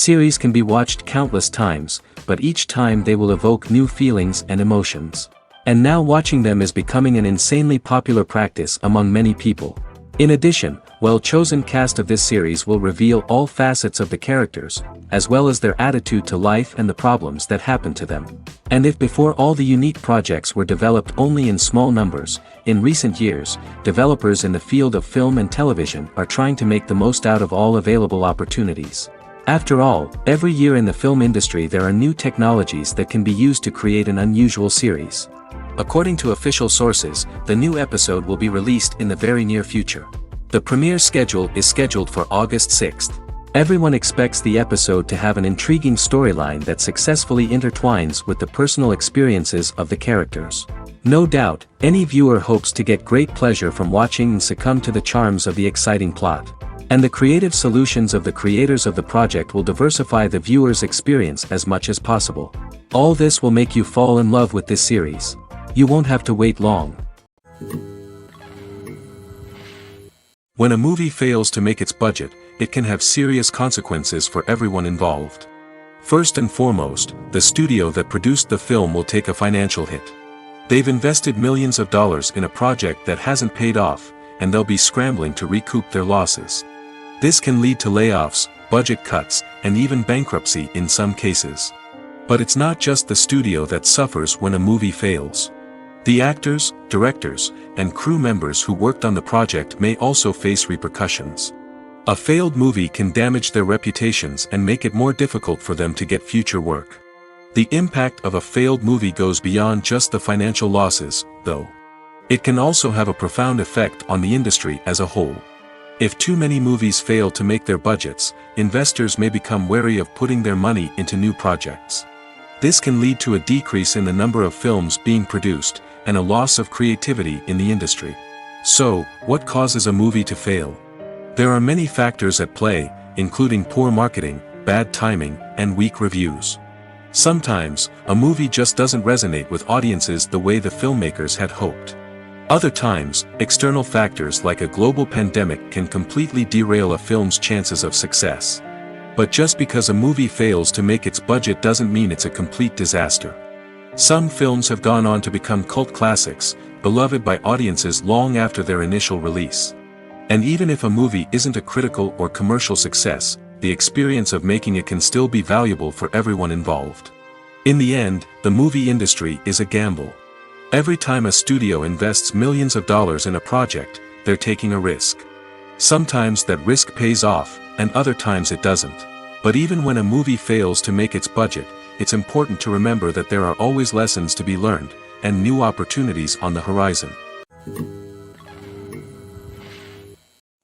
Series can be watched countless times, but each time they will evoke new feelings and emotions. And now watching them is becoming an insanely popular practice among many people. In addition, well-chosen cast of this series will reveal all facets of the characters, as well as their attitude to life and the problems that happen to them. And if before all the unique projects were developed only in small numbers, in recent years, developers in the field of film and television are trying to make the most out of all available opportunities. After all, every year in the film industry there are new technologies that can be used to create an unusual series. According to official sources, the new episode will be released in the very near future. The premiere schedule is scheduled for August 6th. Everyone expects the episode to have an intriguing storyline that successfully intertwines with the personal experiences of the characters. No doubt, any viewer hopes to get great pleasure from watching and succumb to the charms of the exciting plot. And the creative solutions of the creators of the project will diversify the viewer's experience as much as possible. All this will make you fall in love with this series. You won't have to wait long. When a movie fails to make its budget, it can have serious consequences for everyone involved. First and foremost, the studio that produced the film will take a financial hit. They've invested millions of dollars in a project that hasn't paid off, and they'll be scrambling to recoup their losses. This can lead to layoffs, budget cuts, and even bankruptcy in some cases. But it's not just the studio that suffers when a movie fails. The actors, directors, and crew members who worked on the project may also face repercussions. A failed movie can damage their reputations and make it more difficult for them to get future work. The impact of a failed movie goes beyond just the financial losses, though. It can also have a profound effect on the industry as a whole. If too many movies fail to make their budgets, investors may become wary of putting their money into new projects. This can lead to a decrease in the number of films being produced, and a loss of creativity in the industry. So, what causes a movie to fail? There are many factors at play, including poor marketing, bad timing, and weak reviews. Sometimes, a movie just doesn't resonate with audiences the way the filmmakers had hoped. Other times, external factors like a global pandemic can completely derail a film's chances of success. But just because a movie fails to make its budget doesn't mean it's a complete disaster. Some films have gone on to become cult classics, beloved by audiences long after their initial release. And even if a movie isn't a critical or commercial success, the experience of making it can still be valuable for everyone involved. In the end, the movie industry is a gamble. Every time a studio invests millions of dollars in a project, they're taking a risk. Sometimes that risk pays off, and other times it doesn't. But even when a movie fails to make its budget, it's important to remember that there are always lessons to be learned, and new opportunities on the horizon.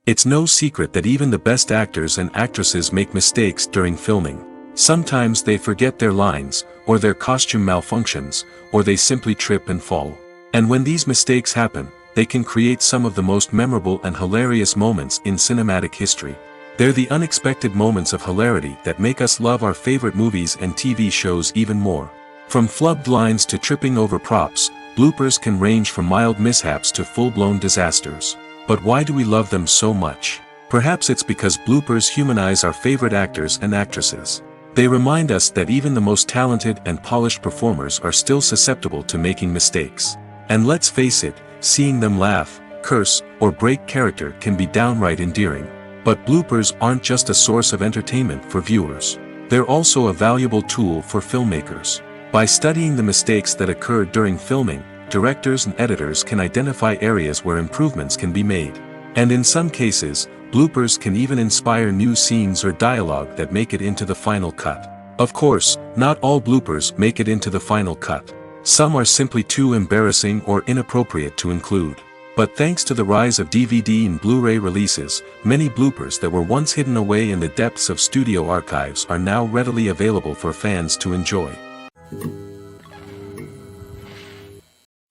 It's no secret that even the best actors and actresses make mistakes during filming. Sometimes they forget their lines, or their costume malfunctions, or they simply trip and fall. And when these mistakes happen, they can create some of the most memorable and hilarious moments in cinematic history. They're the unexpected moments of hilarity that make us love our favorite movies and TV shows even more. From flubbed lines to tripping over props, bloopers can range from mild mishaps to full-blown disasters. But why do we love them so much? Perhaps it's because bloopers humanize our favorite actors and actresses. They remind us that even the most talented and polished performers are still susceptible to making mistakes. And let's face it, seeing them laugh, curse, or break character can be downright endearing. But bloopers aren't just a source of entertainment for viewers. They're also a valuable tool for filmmakers. By studying the mistakes that occurred during filming, directors and editors can identify areas where improvements can be made. And in some cases, bloopers can even inspire new scenes or dialogue that make it into the final cut. Of course, not all bloopers make it into the final cut. Some are simply too embarrassing or inappropriate to include. But thanks to the rise of DVD and Blu-ray releases, many bloopers that were once hidden away in the depths of studio archives are now readily available for fans to enjoy.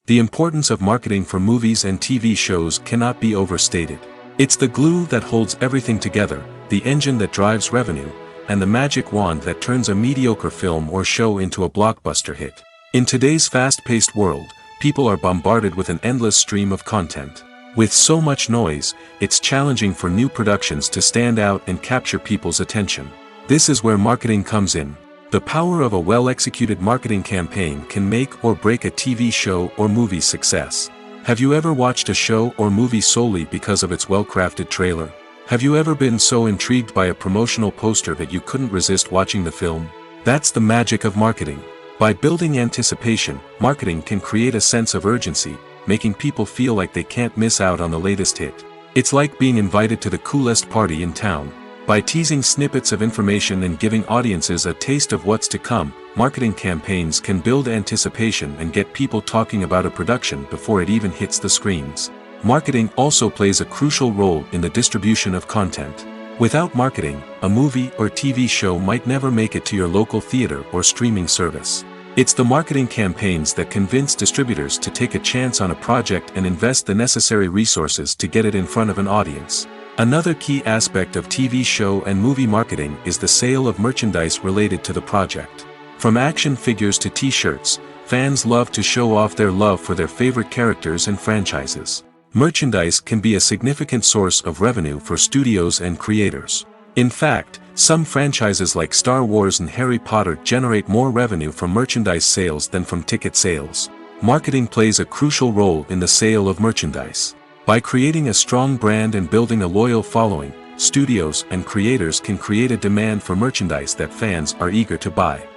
The importance of marketing for movies and TV shows cannot be overstated. It's the glue that holds everything together, the engine that drives revenue, and the magic wand that turns a mediocre film or show into a blockbuster hit. In today's fast-paced world, people are bombarded with an endless stream of content. With so much noise, it's challenging for new productions to stand out and capture people's attention. This is where marketing comes in. The power of a well-executed marketing campaign can make or break a TV show or movie's success. Have you ever watched a show or movie solely because of its well-crafted trailer? Have you ever been so intrigued by a promotional poster that you couldn't resist watching the film? That's the magic of marketing. By building anticipation, marketing can create a sense of urgency, making people feel like they can't miss out on the latest hit. It's like being invited to the coolest party in town. By teasing snippets of information and giving audiences a taste of what's to come, marketing campaigns can build anticipation and get people talking about a production before it even hits the screens. Marketing also plays a crucial role in the distribution of content. Without marketing, a movie or TV show might never make it to your local theater or streaming service. It's the marketing campaigns that convince distributors to take a chance on a project and invest the necessary resources to get it in front of an audience. Another key aspect of TV show and movie marketing is the sale of merchandise related to the project. From action figures to t-shirts, fans love to show off their love for their favorite characters and franchises. Merchandise can be a significant source of revenue for studios and creators. In fact, some franchises like Star Wars and Harry Potter generate more revenue from merchandise sales than from ticket sales. Marketing plays a crucial role in the sale of merchandise. By creating a strong brand and building a loyal following, studios and creators can create a demand for merchandise that fans are eager to buy.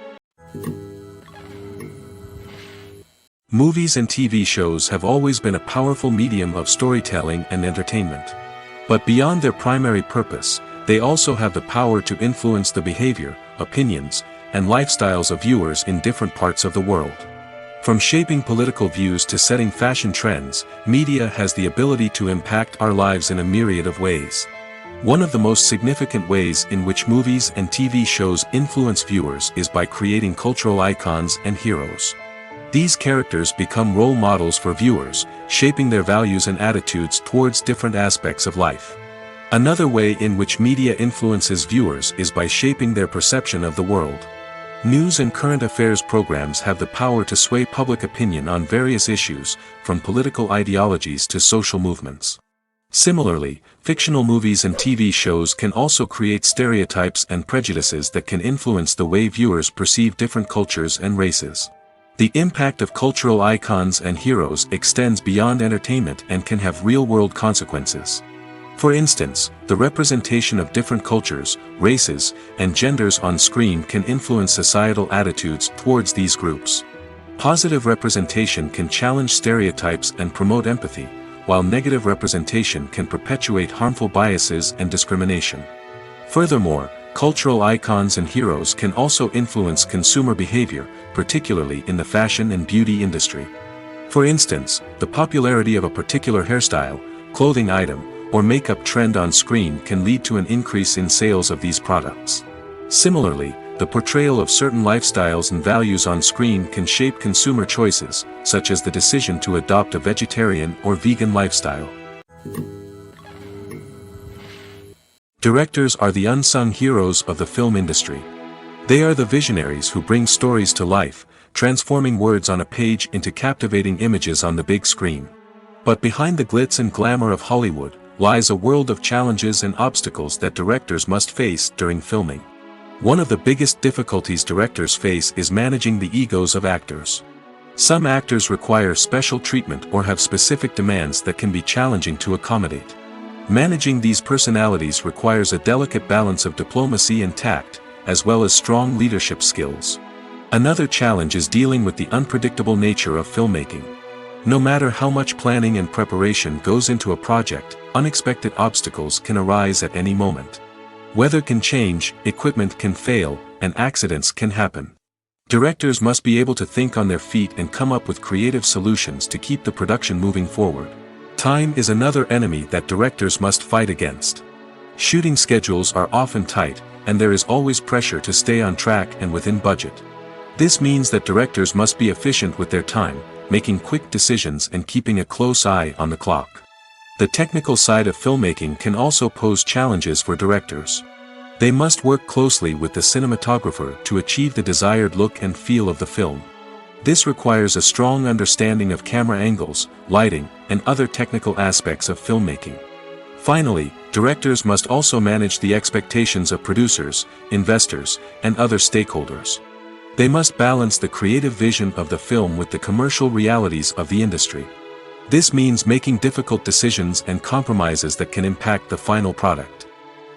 Movies and TV shows have always been a powerful medium of storytelling and entertainment. But beyond their primary purpose, they also have the power to influence the behavior, opinions, and lifestyles of viewers in different parts of the world. From shaping political views to setting fashion trends, media has the ability to impact our lives in a myriad of ways. One of the most significant ways in which movies and TV shows influence viewers is by creating cultural icons and heroes. These characters become role models for viewers, shaping their values and attitudes towards different aspects of life. Another way in which media influences viewers is by shaping their perception of the world. News and current affairs programs have the power to sway public opinion on various issues, from political ideologies to social movements. Similarly, fictional movies and TV shows can also create stereotypes and prejudices that can influence the way viewers perceive different cultures and races. The impact of cultural icons and heroes extends beyond entertainment and can have real-world consequences. For instance, the representation of different cultures, races, and genders on screen can influence societal attitudes towards these groups. Positive representation can challenge stereotypes and promote empathy, while negative representation can perpetuate harmful biases and discrimination. Furthermore, cultural icons and heroes can also influence consumer behavior, particularly in the fashion and beauty industry. For instance, the popularity of a particular hairstyle, clothing item, or makeup trend on screen can lead to an increase in sales of these products. Similarly, the portrayal of certain lifestyles and values on screen can shape consumer choices, such as the decision to adopt a vegetarian or vegan lifestyle. Directors are the unsung heroes of the film industry. They are the visionaries who bring stories to life, transforming words on a page into captivating images on the big screen. But behind the glitz and glamour of Hollywood lies a world of challenges and obstacles that directors must face during filming. One of the biggest difficulties directors face is managing the egos of actors. Some actors require special treatment or have specific demands that can be challenging to accommodate. Managing these personalities requires a delicate balance of diplomacy and tact, as well as strong leadership skills. Another challenge is dealing with the unpredictable nature of filmmaking. No matter how much planning and preparation goes into a project, unexpected obstacles can arise at any moment. Weather can change, equipment can fail, and accidents can happen. Directors must be able to think on their feet and come up with creative solutions to keep the production moving forward. Time is another enemy that directors must fight against. Shooting schedules are often tight, and there is always pressure to stay on track and within budget. This means that directors must be efficient with their time, making quick decisions and keeping a close eye on the clock. The technical side of filmmaking can also pose challenges for directors. They must work closely with the cinematographer to achieve the desired look and feel of the film. This requires a strong understanding of camera angles, lighting, and other technical aspects of filmmaking. Finally, directors must also manage the expectations of producers, investors, and other stakeholders. They must balance the creative vision of the film with the commercial realities of the industry. This means making difficult decisions and compromises that can impact the final product.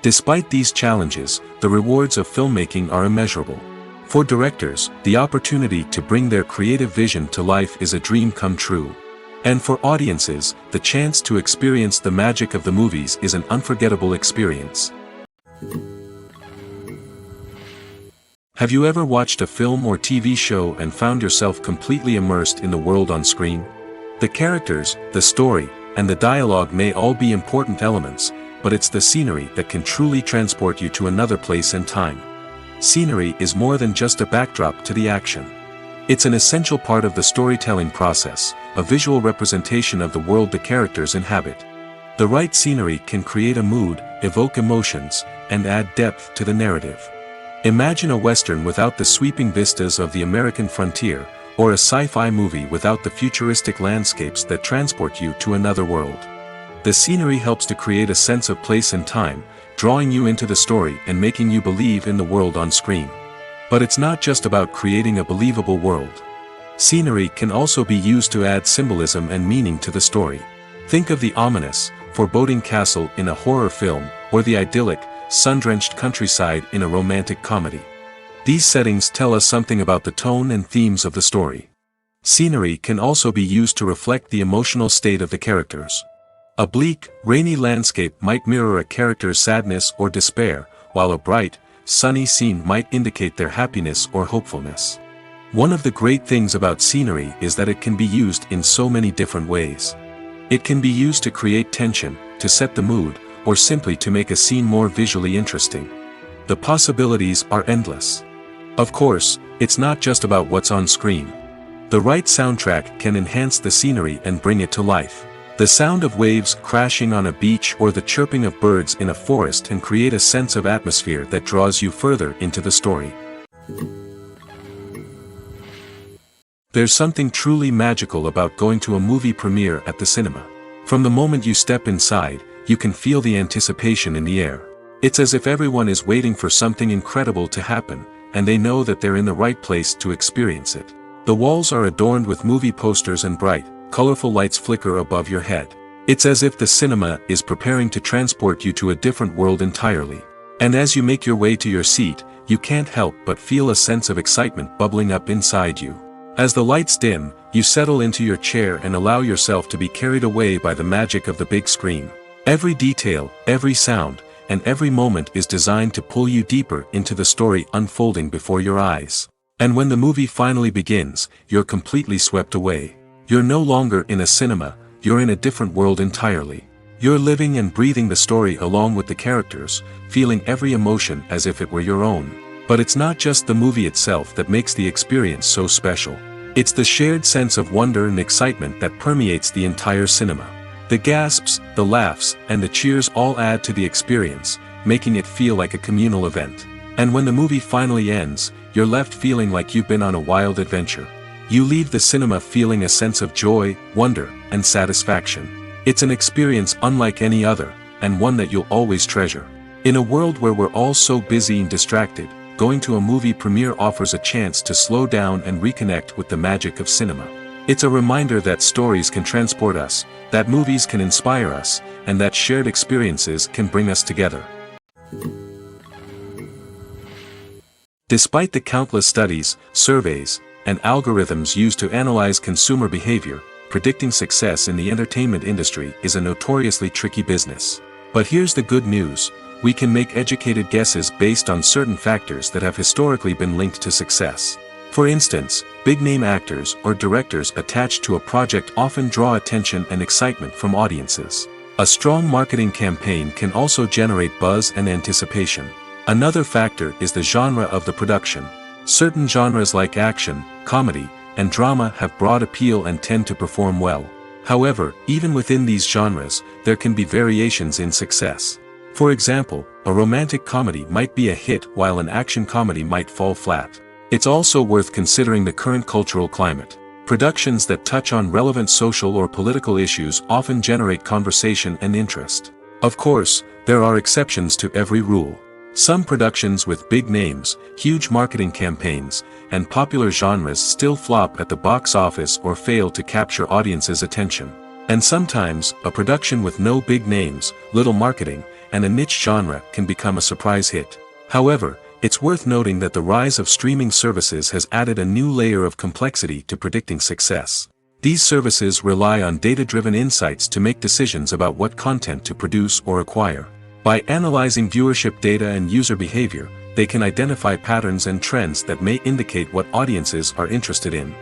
Despite these challenges, the rewards of filmmaking are immeasurable. For directors, the opportunity to bring their creative vision to life is a dream come true. And for audiences, the chance to experience the magic of the movies is an unforgettable experience. Have you ever watched a film or TV show and found yourself completely immersed in the world on screen? The characters, the story, and the dialogue may all be important elements, but it's the scenery that can truly transport you to another place and time. Scenery is more than just a backdrop to the action. It's an essential part of the storytelling process, a visual representation of the world the characters inhabit. The right scenery can create a mood, evoke emotions, and add depth to the narrative. Imagine a Western without the sweeping vistas of the American frontier, or a sci-fi movie without the futuristic landscapes that transport you to another world. The scenery helps to create a sense of place and time, drawing you into the story and making you believe in the world on screen. But it's not just about creating a believable world. Scenery can also be used to add symbolism and meaning to the story. Think of the ominous, foreboding castle in a horror film, or the idyllic, sun-drenched countryside in a romantic comedy. These settings tell us something about the tone and themes of the story. Scenery can also be used to reflect the emotional state of the characters. A bleak, rainy landscape might mirror a character's sadness or despair, while a bright, sunny scene might indicate their happiness or hopefulness. One of the great things about scenery is that it can be used in so many different ways. It can be used to create tension, to set the mood, or simply to make a scene more visually interesting. The possibilities are endless. Of course, it's not just about what's on screen. The right soundtrack can enhance the scenery and bring it to life. The sound of waves crashing on a beach or the chirping of birds in a forest can create a sense of atmosphere that draws you further into the story. There's something truly magical about going to a movie premiere at the cinema. From the moment you step inside, you can feel the anticipation in the air. It's as if everyone is waiting for something incredible to happen, and they know that they're in the right place to experience it. The walls are adorned with movie posters and bright, colorful lights flicker above your head. It's as if the cinema is preparing to transport you to a different world entirely. And as you make your way to your seat, you can't help but feel a sense of excitement bubbling up inside you. As the lights dim, you settle into your chair and allow yourself to be carried away by the magic of the big screen. Every detail, every sound, and every moment is designed to pull you deeper into the story unfolding before your eyes. And when the movie finally begins, you're completely swept away. You're no longer in a cinema, you're in a different world entirely. You're living and breathing the story along with the characters, feeling every emotion as if it were your own. But it's not just the movie itself that makes the experience so special. It's the shared sense of wonder and excitement that permeates the entire cinema. The gasps, the laughs, and the cheers all add to the experience, making it feel like a communal event. And when the movie finally ends, you're left feeling like you've been on a wild adventure. You leave the cinema feeling a sense of joy, wonder, and satisfaction. It's an experience unlike any other, and one that you'll always treasure. In a world where we're all so busy and distracted, going to a movie premiere offers a chance to slow down and reconnect with the magic of cinema. It's a reminder that stories can transport us, that movies can inspire us, and that shared experiences can bring us together. Despite the countless studies, surveys, and algorithms used to analyze consumer behavior, predicting success in the entertainment industry is a notoriously tricky business. But here's the good news: we can make educated guesses based on certain factors that have historically been linked to success. For instance, big-name actors or directors attached to a project often draw attention and excitement from audiences. A strong marketing campaign can also generate buzz and anticipation. Another factor is the genre of the production. Certain genres like action, comedy, and drama have broad appeal and tend to perform well. However, even within these genres, there can be variations in success. For example, a romantic comedy might be a hit while an action comedy might fall flat. It's also worth considering the current cultural climate. Productions that touch on relevant social or political issues often generate conversation and interest. Of course, there are exceptions to every rule. Some productions with big names, huge marketing campaigns, and popular genres still flop at the box office or fail to capture audiences' attention. And sometimes, a production with no big names, little marketing, and a niche genre can become a surprise hit. However, it's worth noting that the rise of streaming services has added a new layer of complexity to predicting success. These services rely on data-driven insights to make decisions about what content to produce or acquire. By analyzing viewership data and user behavior, they can identify patterns and trends that may indicate what audiences are interested in.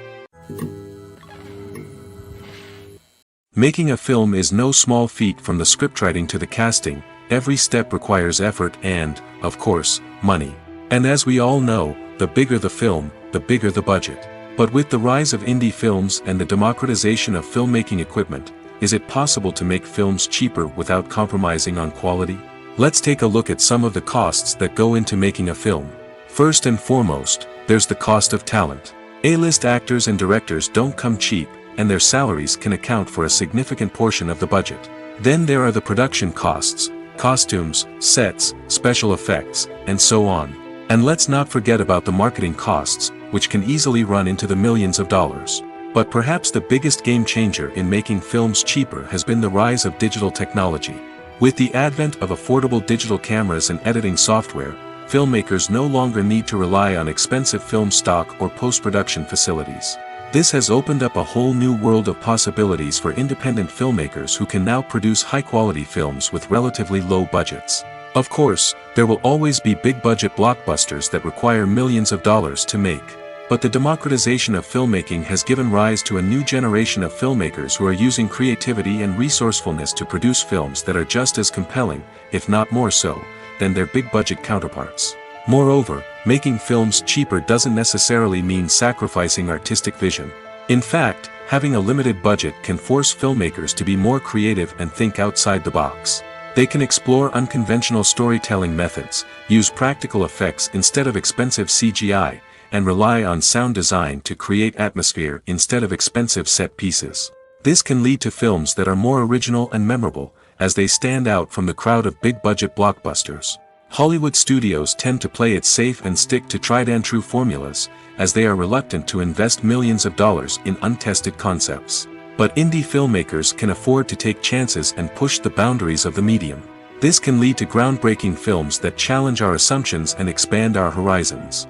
Making a film is no small feat. From the scriptwriting to the casting, every step requires effort and, of course, money. And as we all know, the bigger the film, the bigger the budget. But with the rise of indie films and the democratization of filmmaking equipment, is it possible to make films cheaper without compromising on quality? Let's take a look at some of the costs that go into making a film. First and foremost, there's the cost of talent. A-list actors and directors don't come cheap, and their salaries can account for a significant portion of the budget. Then there are the production costs, costumes, sets, special effects, and so on. And let's not forget about the marketing costs, which can easily run into the millions of dollars. But perhaps the biggest game changer in making films cheaper has been the rise of digital technology. With the advent of affordable digital cameras and editing software, filmmakers no longer need to rely on expensive film stock or post-production facilities. This has opened up a whole new world of possibilities for independent filmmakers who can now produce high-quality films with relatively low budgets. Of course, there will always be big-budget blockbusters that require millions of dollars to make. But the democratization of filmmaking has given rise to a new generation of filmmakers who are using creativity and resourcefulness to produce films that are just as compelling, if not more so, than their big-budget counterparts. Moreover, making films cheaper doesn't necessarily mean sacrificing artistic vision. In fact, having a limited budget can force filmmakers to be more creative and think outside the box. They can explore unconventional storytelling methods, use practical effects instead of expensive CGI, and rely on sound design to create atmosphere instead of expensive set pieces. This can lead to films that are more original and memorable, as they stand out from the crowd of big-budget blockbusters. Hollywood studios tend to play it safe and stick to tried-and-true formulas, as they are reluctant to invest millions of dollars in untested concepts. But indie filmmakers can afford to take chances and push the boundaries of the medium. This can lead to groundbreaking films that challenge our assumptions and expand our horizons.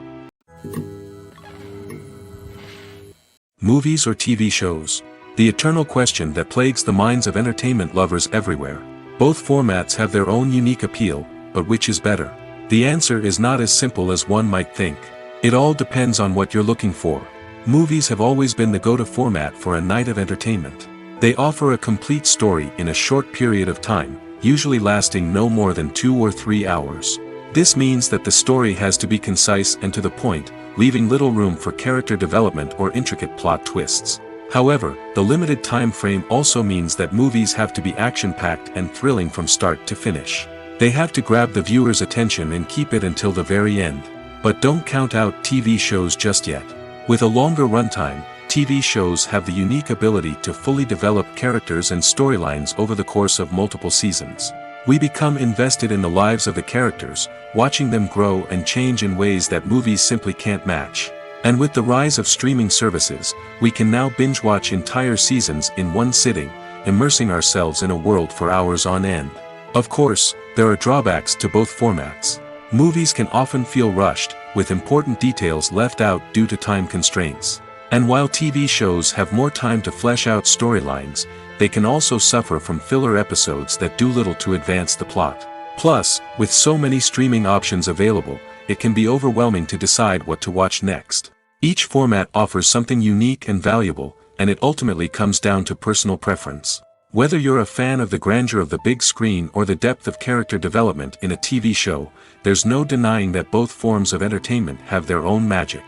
Movies or TV shows? The eternal question that plagues the minds of entertainment lovers everywhere. Both formats have their own unique appeal, but which is better? The answer is not as simple as one might think. It all depends on what you're looking for. Movies have always been the go-to format for a night of entertainment. They offer a complete story in a short period of time, usually lasting no more than 2 or 3 hours. This means that the story has to be concise and to the point, leaving little room for character development or intricate plot twists. However, the limited time frame also means that movies have to be action-packed and thrilling from start to finish. They have to grab the viewer's attention and keep it until the very end. But don't count out TV shows just yet. With a longer runtime, TV shows have the unique ability to fully develop characters and storylines over the course of multiple seasons. We become invested in the lives of the characters, watching them grow and change in ways that movies simply can't match. And with the rise of streaming services, we can now binge-watch entire seasons in one sitting, immersing ourselves in a world for hours on end. Of course, there are drawbacks to both formats. Movies can often feel rushed, with important details left out due to time constraints. And while TV shows have more time to flesh out storylines, they can also suffer from filler episodes that do little to advance the plot. Plus, with so many streaming options available, it can be overwhelming to decide what to watch next. Each format offers something unique and valuable, and it ultimately comes down to personal preference. Whether you're a fan of the grandeur of the big screen or the depth of character development in a TV show, there's no denying that both forms of entertainment have their own magic.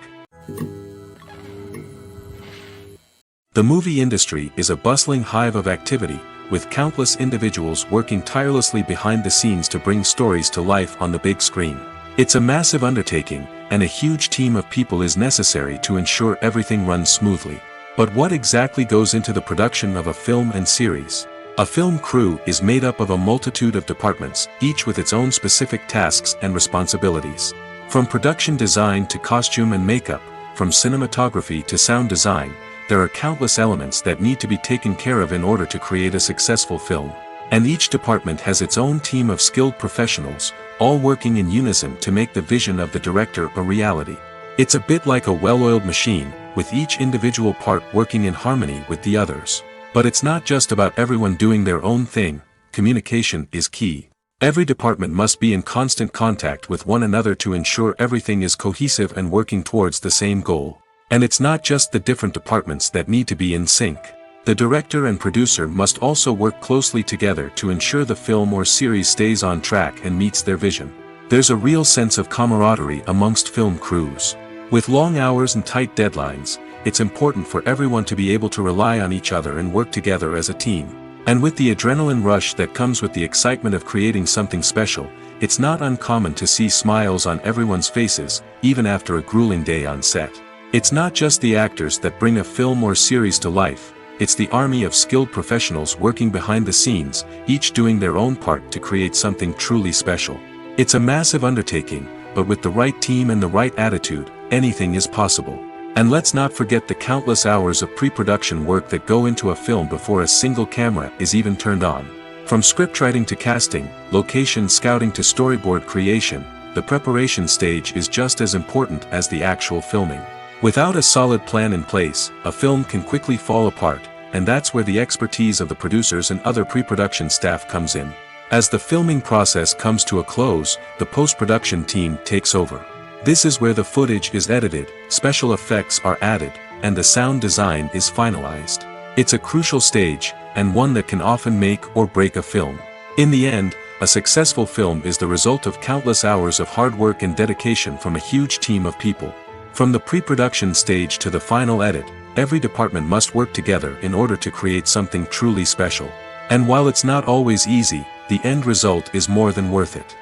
The movie industry is a bustling hive of activity, with countless individuals working tirelessly behind the scenes to bring stories to life on the big screen. It's a massive undertaking, and a huge team of people is necessary to ensure everything runs smoothly. But what exactly goes into the production of a film and series? A film crew is made up of a multitude of departments, each with its own specific tasks and responsibilities. From production design to costume and makeup, from cinematography to sound design, there are countless elements that need to be taken care of in order to create a successful film. And each department has its own team of skilled professionals, all working in unison to make the vision of the director a reality. It's a bit like a well-oiled machine, with each individual part working in harmony with the others. But it's not just about everyone doing their own thing. Communication is key. Every department must be in constant contact with one another to ensure everything is cohesive and working towards the same goal. And it's not just the different departments that need to be in sync. The director and producer must also work closely together to ensure the film or series stays on track and meets their vision. There's a real sense of camaraderie amongst film crews. With long hours and tight deadlines, it's important for everyone to be able to rely on each other and work together as a team. And with the adrenaline rush that comes with the excitement of creating something special, it's not uncommon to see smiles on everyone's faces, even after a grueling day on set. It's not just the actors that bring a film or series to life, it's the army of skilled professionals working behind the scenes, each doing their own part to create something truly special. It's a massive undertaking, but with the right team and the right attitude, anything is possible. And let's not forget the countless hours of pre-production work that go into a film before a single camera is even turned on. From scriptwriting to casting, location scouting to storyboard creation, the preparation stage is just as important as the actual filming. Without a solid plan in place, a film can quickly fall apart, and that's where the expertise of the producers and other pre-production staff comes in. As the filming process comes to a close, the post-production team takes over. This is where the footage is edited, special effects are added, and the sound design is finalized. It's a crucial stage, and one that can often make or break a film. In the end, a successful film is the result of countless hours of hard work and dedication from a huge team of people. From the pre-production stage to the final edit, every department must work together in order to create something truly special. And while it's not always easy, the end result is more than worth it.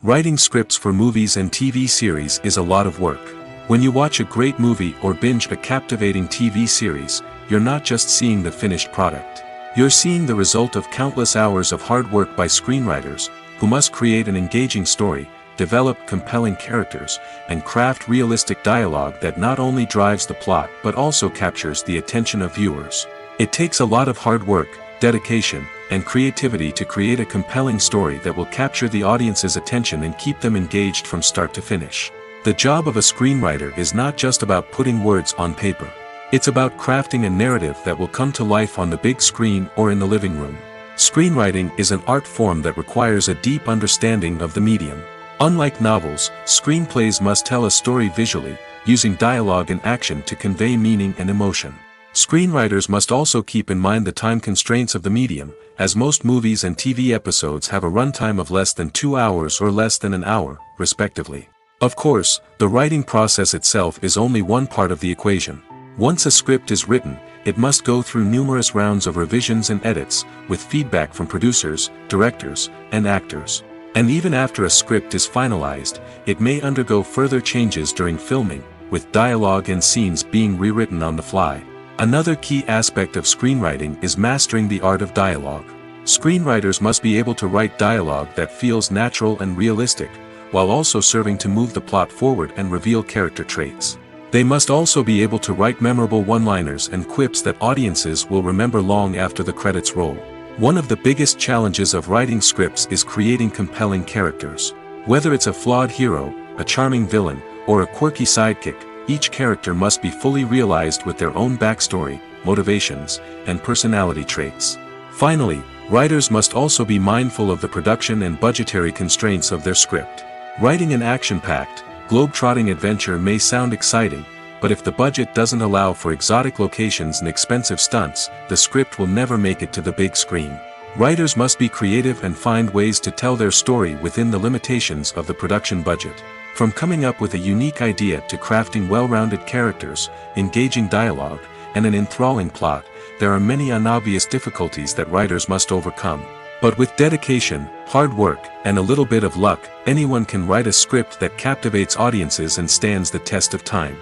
Writing scripts for movies and TV series is a lot of work. When you watch a great movie or binge a captivating TV series, you're not just seeing the finished product. You're seeing the result of countless hours of hard work by screenwriters, who must create an engaging story, develop compelling characters, and craft realistic dialogue that not only drives the plot but also captures the attention of viewers. It takes a lot of hard work, dedication, and creativity to create a compelling story that will capture the audience's attention and keep them engaged from start to finish. The job of a screenwriter is not just about putting words on paper. It's about crafting a narrative that will come to life on the big screen or in the living room. Screenwriting is an art form that requires a deep understanding of the medium. Unlike novels, screenplays must tell a story visually, using dialogue and action to convey meaning and emotion. Screenwriters must also keep in mind the time constraints of the medium, as most movies and TV episodes have a runtime of less than 2 hours or less than an hour, respectively. Of course, the writing process itself is only one part of the equation. Once a script is written, it must go through numerous rounds of revisions and edits, with feedback from producers, directors, and actors. And even after a script is finalized, it may undergo further changes during filming, with dialogue and scenes being rewritten on the fly. Another key aspect of screenwriting is mastering the art of dialogue. Screenwriters must be able to write dialogue that feels natural and realistic, while also serving to move the plot forward and reveal character traits. They must also be able to write memorable one-liners and quips that audiences will remember long after the credits roll. One of the biggest challenges of writing scripts is creating compelling characters. Whether it's a flawed hero, a charming villain, or a quirky sidekick, each character must be fully realized with their own backstory, motivations, and personality traits. Finally, writers must also be mindful of the production and budgetary constraints of their script. Writing an action-packed, globe-trotting adventure may sound exciting, but if the budget doesn't allow for exotic locations and expensive stunts, the script will never make it to the big screen. Writers must be creative and find ways to tell their story within the limitations of the production budget. From coming up with a unique idea to crafting well-rounded characters, engaging dialogue, and an enthralling plot, there are many unobvious difficulties that writers must overcome. But with dedication, hard work, and a little bit of luck, anyone can write a script that captivates audiences and stands the test of time.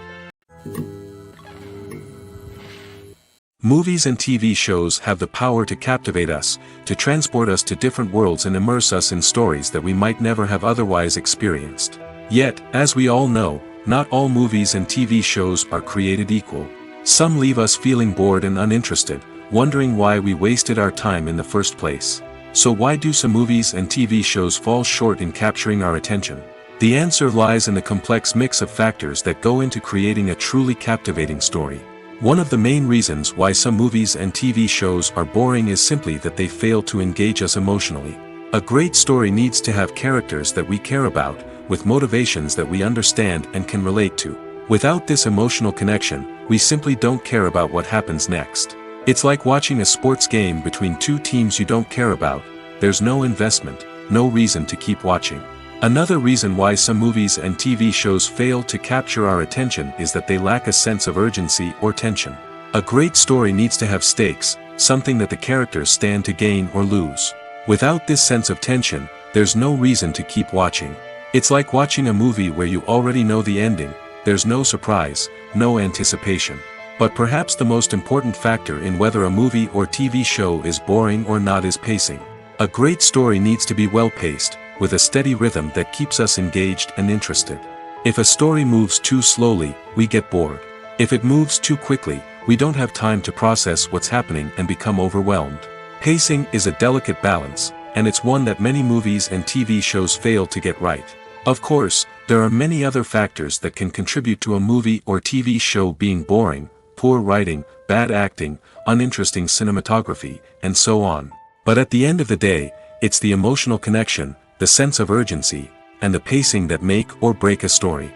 Movies and TV shows have the power to captivate us, to transport us to different worlds and immerse us in stories that we might never have otherwise experienced. Yet, as we all know, not all movies and TV shows are created equal. Some leave us feeling bored and uninterested, wondering why we wasted our time in the first place. So why do some movies and TV shows fall short in capturing our attention? The answer lies in the complex mix of factors that go into creating a truly captivating story. One of the main reasons why some movies and TV shows are boring is simply that they fail to engage us emotionally. A great story needs to have characters that we care about, with motivations that we understand and can relate to. Without this emotional connection, we simply don't care about what happens next. It's like watching a sports game between two teams you don't care about. There's no investment, no reason to keep watching. Another reason why some movies and TV shows fail to capture our attention is that they lack a sense of urgency or tension. A great story needs to have stakes, something that the characters stand to gain or lose. Without this sense of tension, there's no reason to keep watching. It's like watching a movie where you already know the ending. There's no surprise, no anticipation. But perhaps the most important factor in whether a movie or TV show is boring or not is pacing. A great story needs to be well-paced, with a steady rhythm that keeps us engaged and interested. If a story moves too slowly, we get bored. If it moves too quickly, we don't have time to process what's happening and become overwhelmed. Pacing is a delicate balance, and it's one that many movies and TV shows fail to get right. Of course, there are many other factors that can contribute to a movie or TV show being boring: poor writing, bad acting, uninteresting cinematography, and so on. But at the end of the day, it's the emotional connection, the sense of urgency, and the pacing that make or break a story.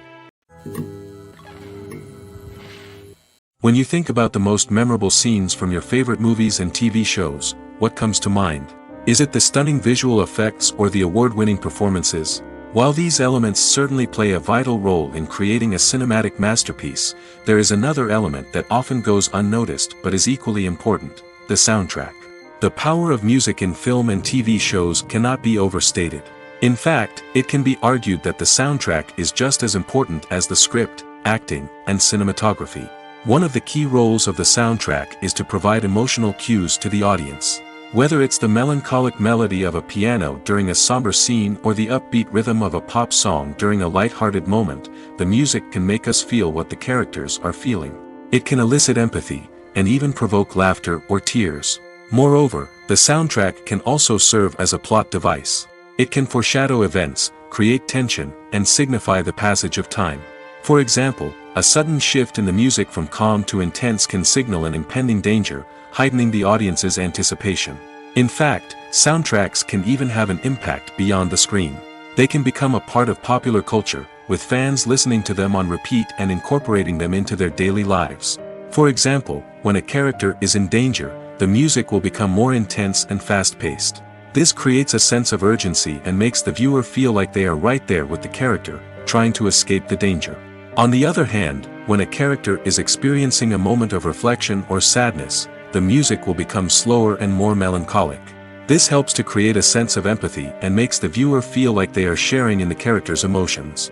When you think about the most memorable scenes from your favorite movies and TV shows, what comes to mind? Is it the stunning visual effects or the award-winning performances? While these elements certainly play a vital role in creating a cinematic masterpiece, there is another element that often goes unnoticed but is equally important: the soundtrack. The power of music in film and TV shows cannot be overstated. In fact, it can be argued that the soundtrack is just as important as the script, acting, and cinematography. One of the key roles of the soundtrack is to provide emotional cues to the audience. Whether it's the melancholic melody of a piano during a somber scene or the upbeat rhythm of a pop song during a light-hearted moment, the music can make us feel what the characters are feeling. It can elicit empathy, and even provoke laughter or tears. Moreover, the soundtrack can also serve as a plot device. It can foreshadow events, create tension, and signify the passage of time. For example, a sudden shift in the music from calm to intense can signal an impending danger, heightening the audience's anticipation. In fact, soundtracks can even have an impact beyond the screen. They can become a part of popular culture, with fans listening to them on repeat and incorporating them into their daily lives. For example, when a character is in danger, the music will become more intense and fast-paced. This creates a sense of urgency and makes the viewer feel like they are right there with the character, trying to escape the danger. On the other hand, when a character is experiencing a moment of reflection or sadness, the music will become slower and more melancholic. This helps to create a sense of empathy and makes the viewer feel like they are sharing in the character's emotions.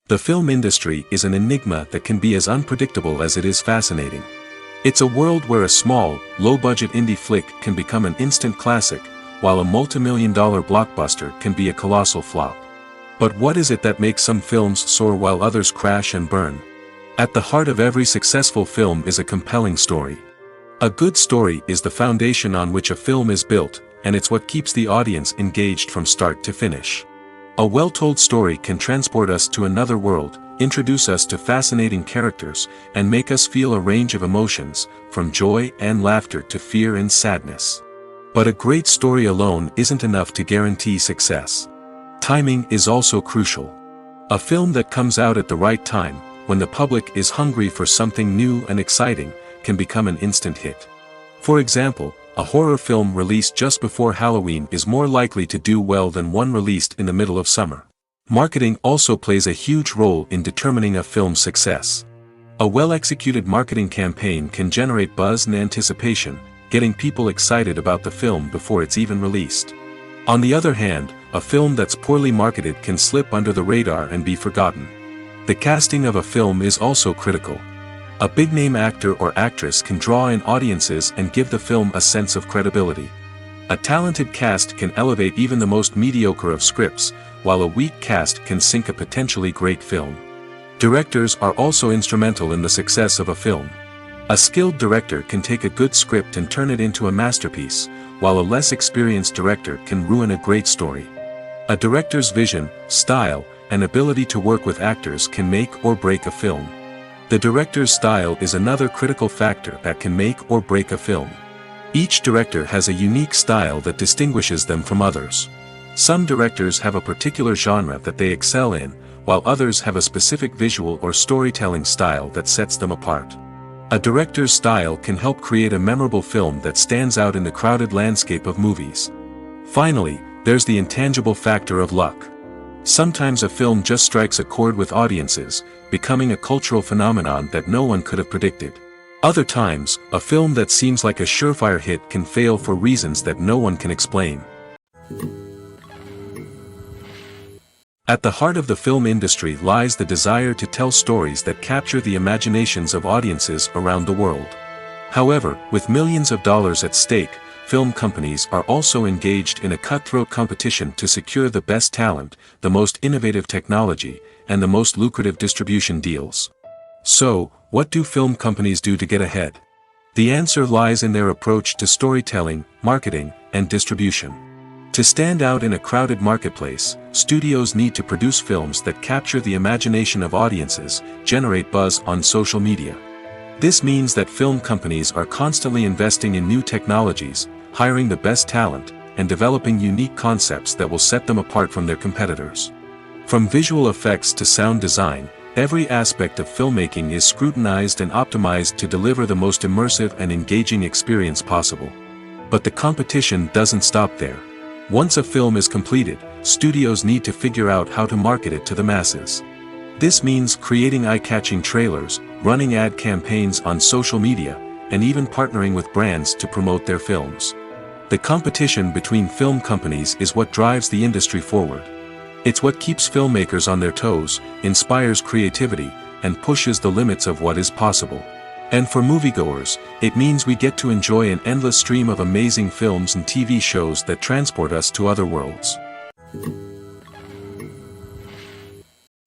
The film industry is an enigma that can be as unpredictable as it is fascinating. It's a world where a small, low-budget indie flick can become an instant classic, while a multi-million-dollar blockbuster can be a colossal flop. But what is it that makes some films soar while others crash and burn? At the heart of every successful film is a compelling story. A good story is the foundation on which a film is built, and it's what keeps the audience engaged from start to finish. A well-told story can transport us to another world, introduce us to fascinating characters, and make us feel a range of emotions, from joy and laughter to fear and sadness. But a great story alone isn't enough to guarantee success. Timing is also crucial. A film that comes out at the right time, when the public is hungry for something new and exciting, can become an instant hit. For example, a horror film released just before Halloween is more likely to do well than one released in the middle of summer. Marketing also plays a huge role in determining a film's success. A well-executed marketing campaign can generate buzz and anticipation, getting people excited about the film before it's even released. On the other hand, a film that's poorly marketed can slip under the radar and be forgotten. The casting of a film is also critical. A big-name actor or actress can draw in audiences and give the film a sense of credibility. A talented cast can elevate even the most mediocre of scripts, while a weak cast can sink a potentially great film. Directors are also instrumental in the success of a film. A skilled director can take a good script and turn it into a masterpiece, while a less experienced director can ruin a great story. A director's vision, style, and ability to work with actors can make or break a film. The director's style is another critical factor that can make or break a film. Each director has a unique style that distinguishes them from others. Some directors have a particular genre that they excel in, while others have a specific visual or storytelling style that sets them apart. A director's style can help create a memorable film that stands out in the crowded landscape of movies. Finally, there's the intangible factor of luck. Sometimes a film just strikes a chord with audiences, becoming a cultural phenomenon that no one could have predicted. Other times, a film that seems like a surefire hit can fail for reasons that no one can explain. At the heart of the film industry lies the desire to tell stories that capture the imaginations of audiences around the world. However, with millions of dollars at stake, film companies are also engaged in a cutthroat competition to secure the best talent, the most innovative technology, and the most lucrative distribution deals. So, what do film companies do to get ahead? The answer lies in their approach to storytelling, marketing, and distribution. To stand out in a crowded marketplace, studios need to produce films that capture the imagination of audiences, generate buzz on social media. This means that film companies are constantly investing in new technologies, hiring the best talent, and developing unique concepts that will set them apart from their competitors. From visual effects to sound design, every aspect of filmmaking is scrutinized and optimized to deliver the most immersive and engaging experience possible. But the competition doesn't stop there. Once a film is completed, studios need to figure out how to market it to the masses. This means creating eye-catching trailers, running ad campaigns on social media, and even partnering with brands to promote their films. The competition between film companies is what drives the industry forward. It's what keeps filmmakers on their toes, inspires creativity, and pushes the limits of what is possible. And for moviegoers, it means we get to enjoy an endless stream of amazing films and TV shows that transport us to other worlds.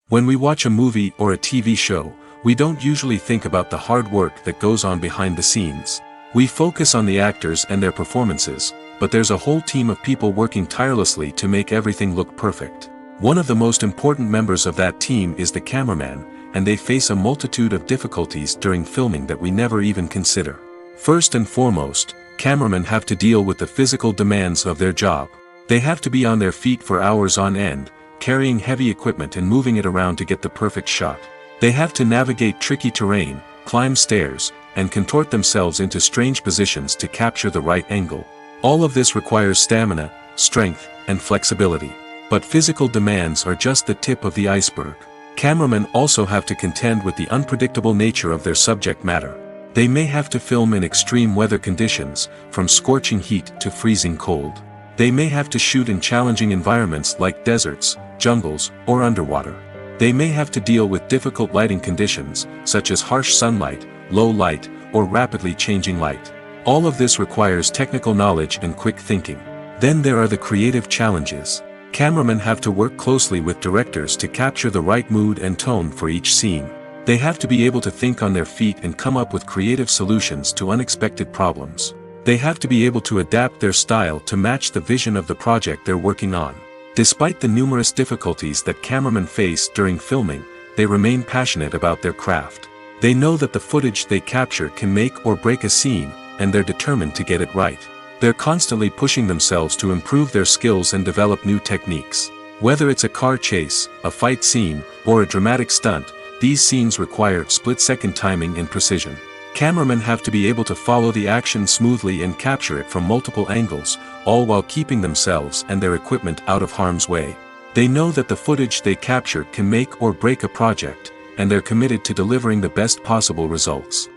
When we watch a movie or a TV show, we don't usually think about the hard work that goes on behind the scenes. We focus on the actors and their performances, but there's a whole team of people working tirelessly to make everything look perfect. One of the most important members of that team is the cameraman, and they face a multitude of difficulties during filming that we never even consider. First and foremost, cameramen have to deal with the physical demands of their job. They have to be on their feet for hours on end, carrying heavy equipment and moving it around to get the perfect shot. They have to navigate tricky terrain, climb stairs, and contort themselves into strange positions to capture the right angle. All of this requires stamina, strength, and flexibility. But physical demands are just the tip of the iceberg. Cameramen also have to contend with the unpredictable nature of their subject matter. They may have to film in extreme weather conditions, from scorching heat to freezing cold. They may have to shoot in challenging environments like deserts, jungles, or underwater. They may have to deal with difficult lighting conditions, such as harsh sunlight, low light, or rapidly changing light. All of this requires technical knowledge and quick thinking. Then there are the creative challenges. Cameramen have to work closely with directors to capture the right mood and tone for each scene. They have to be able to think on their feet and come up with creative solutions to unexpected problems. They have to be able to adapt their style to match the vision of the project they're working on. Despite the numerous difficulties that cameramen face during filming, they remain passionate about their craft. They know that the footage they capture can make or break a scene, and they're determined to get it right. They're constantly pushing themselves to improve their skills and develop new techniques. Whether it's a car chase, a fight scene, or a dramatic stunt, these scenes require split-second timing and precision. Cameramen have to be able to follow the action smoothly and capture it from multiple angles, all while keeping themselves and their equipment out of harm's way. They know that the footage they capture can make or break a project, and they're committed to delivering the best possible results.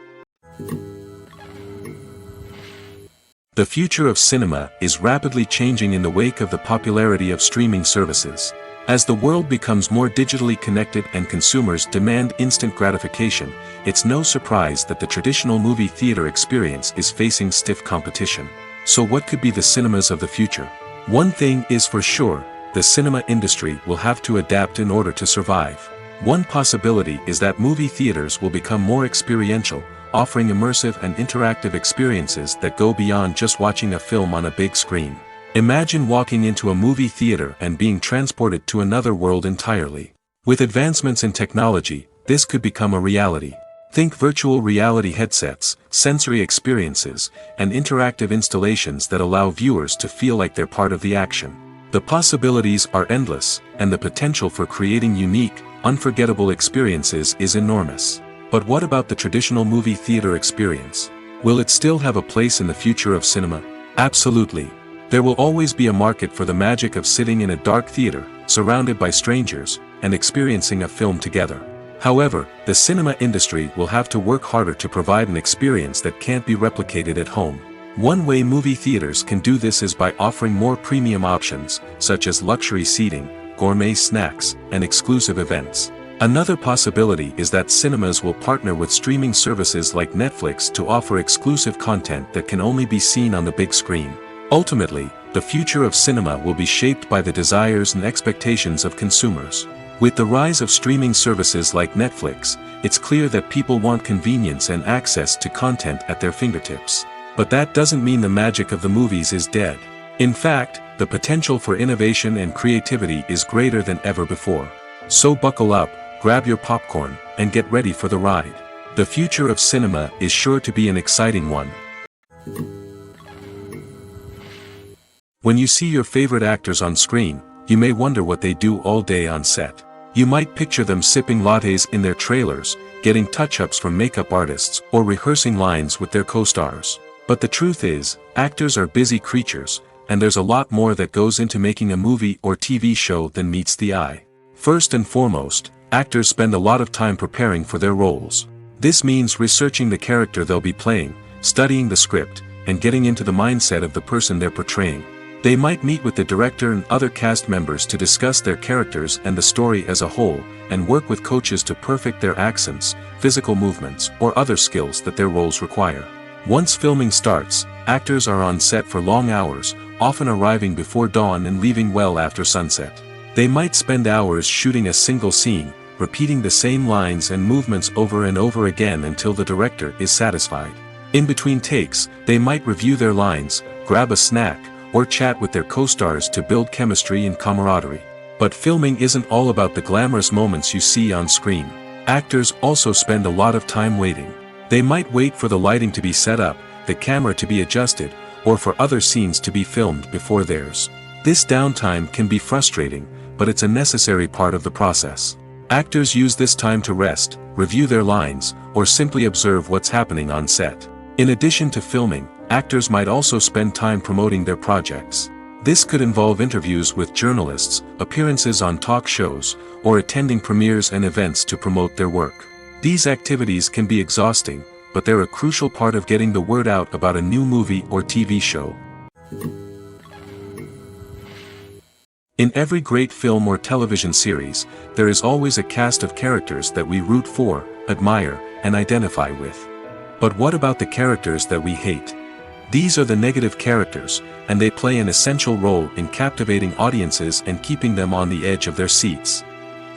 The future of cinema is rapidly changing in the wake of the popularity of streaming services. As the world becomes more digitally connected and consumers demand instant gratification, it's no surprise that the traditional movie theater experience is facing stiff competition. So what could be the cinemas of the future? One thing is for sure, the cinema industry will have to adapt in order to survive. One possibility is that movie theaters will become more experiential, offering immersive and interactive experiences that go beyond just watching a film on a big screen. Imagine walking into a movie theater and being transported to another world entirely. With advancements in technology, this could become a reality. Think virtual reality headsets, sensory experiences, and interactive installations that allow viewers to feel like they're part of the action. The possibilities are endless, and the potential for creating unique, unforgettable experiences is enormous. But what about the traditional movie theater experience? Will it still have a place in the future of cinema? Absolutely. There will always be a market for the magic of sitting in a dark theater, surrounded by strangers, and experiencing a film together. However, the cinema industry will have to work harder to provide an experience that can't be replicated at home. One way movie theaters can do this is by offering more premium options, such as luxury seating, gourmet snacks, and exclusive events. Another possibility is that cinemas will partner with streaming services like Netflix to offer exclusive content that can only be seen on the big screen. Ultimately, the future of cinema will be shaped by the desires and expectations of consumers. With the rise of streaming services like Netflix, it's clear that people want convenience and access to content at their fingertips. But that doesn't mean the magic of the movies is dead. In fact, the potential for innovation and creativity is greater than ever before. So buckle up, grab your popcorn, and get ready for the ride. The future of cinema is sure to be an exciting one. When you see your favorite actors on screen, you may wonder what they do all day on set. You might picture them sipping lattes in their trailers, getting touch-ups from makeup artists, or rehearsing lines with their co-stars. But the truth is, actors are busy creatures, and there's a lot more that goes into making a movie or TV show than meets the eye. First and foremost, actors spend a lot of time preparing for their roles. This means researching the character they'll be playing, studying the script, and getting into the mindset of the person they're portraying. They might meet with the director and other cast members to discuss their characters and the story as a whole, and work with coaches to perfect their accents, physical movements, or other skills that their roles require. Once filming starts, actors are on set for long hours, often arriving before dawn and leaving well after sunset. They might spend hours shooting a single scene, repeating the same lines and movements over and over again until the director is satisfied. In between takes, they might review their lines, grab a snack, or chat with their co-stars to build chemistry and camaraderie. But filming isn't all about the glamorous moments you see on screen. Actors also spend a lot of time waiting. They might wait for the lighting to be set up, the camera to be adjusted, or for other scenes to be filmed before theirs. This downtime can be frustrating, but it's a necessary part of the process. Actors use this time to rest, review their lines, or simply observe what's happening on set. In addition to filming, actors might also spend time promoting their projects. This could involve interviews with journalists, appearances on talk shows, or attending premieres and events to promote their work. These activities can be exhausting, but they're a crucial part of getting the word out about a new movie or TV show. In every great film or television series, there is always a cast of characters that we root for, admire, and identify with. But what about the characters that we hate? These are the negative characters, and they play an essential role in captivating audiences and keeping them on the edge of their seats.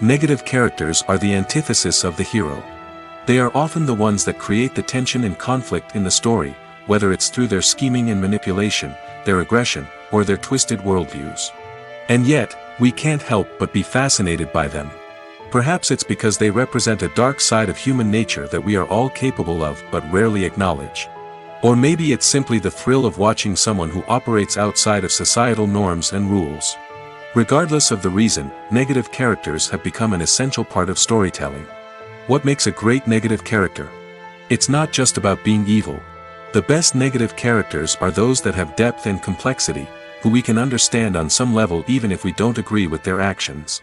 Negative characters are the antithesis of the hero. They are often the ones that create the tension and conflict in the story, whether it's through their scheming and manipulation, their aggression, or their twisted worldviews. And yet, we can't help but be fascinated by them. Perhaps it's because they represent a dark side of human nature that we are all capable of but rarely acknowledge. Or maybe it's simply the thrill of watching someone who operates outside of societal norms and rules. Regardless of the reason, negative characters have become an essential part of storytelling. What makes a great negative character? It's not just about being evil. The best negative characters are those that have depth and complexity, who we can understand on some level even if we don't agree with their actions.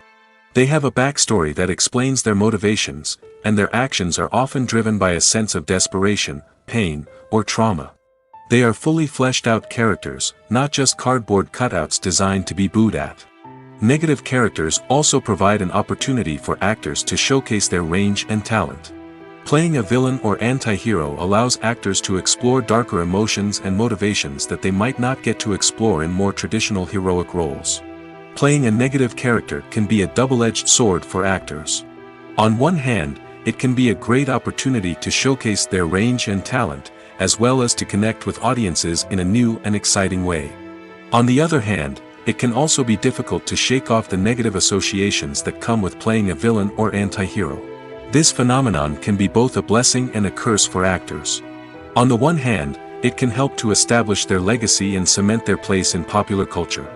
They have a backstory that explains their motivations, and their actions are often driven by a sense of desperation, pain, or trauma. They are fully fleshed out characters, not just cardboard cutouts designed to be booed at. Negative characters also provide an opportunity for actors to showcase their range and talent. Playing a villain or anti-hero allows actors to explore darker emotions and motivations that they might not get to explore in more traditional heroic roles. Playing a negative character can be a double-edged sword for actors. On one hand, it can be a great opportunity to showcase their range and talent, as well as to connect with audiences in a new and exciting way. On the other hand, it can also be difficult to shake off the negative associations that come with playing a villain or anti-hero. This phenomenon can be both a blessing and a curse for actors. On the one hand, it can help to establish their legacy and cement their place in popular culture.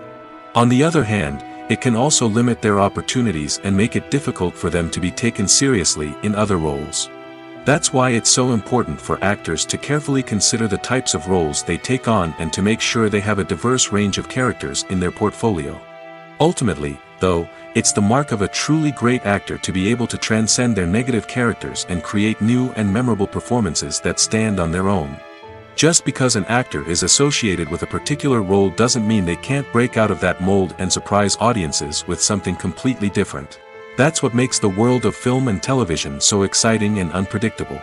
On the other hand, it can also limit their opportunities and make it difficult for them to be taken seriously in other roles. That's why it's so important for actors to carefully consider the types of roles they take on and to make sure they have a diverse range of characters in their portfolio. Ultimately, though, it's the mark of a truly great actor to be able to transcend their negative characters and create new and memorable performances that stand on their own. Just because an actor is associated with a particular role doesn't mean they can't break out of that mold and surprise audiences with something completely different. That's what makes the world of film and television so exciting and unpredictable.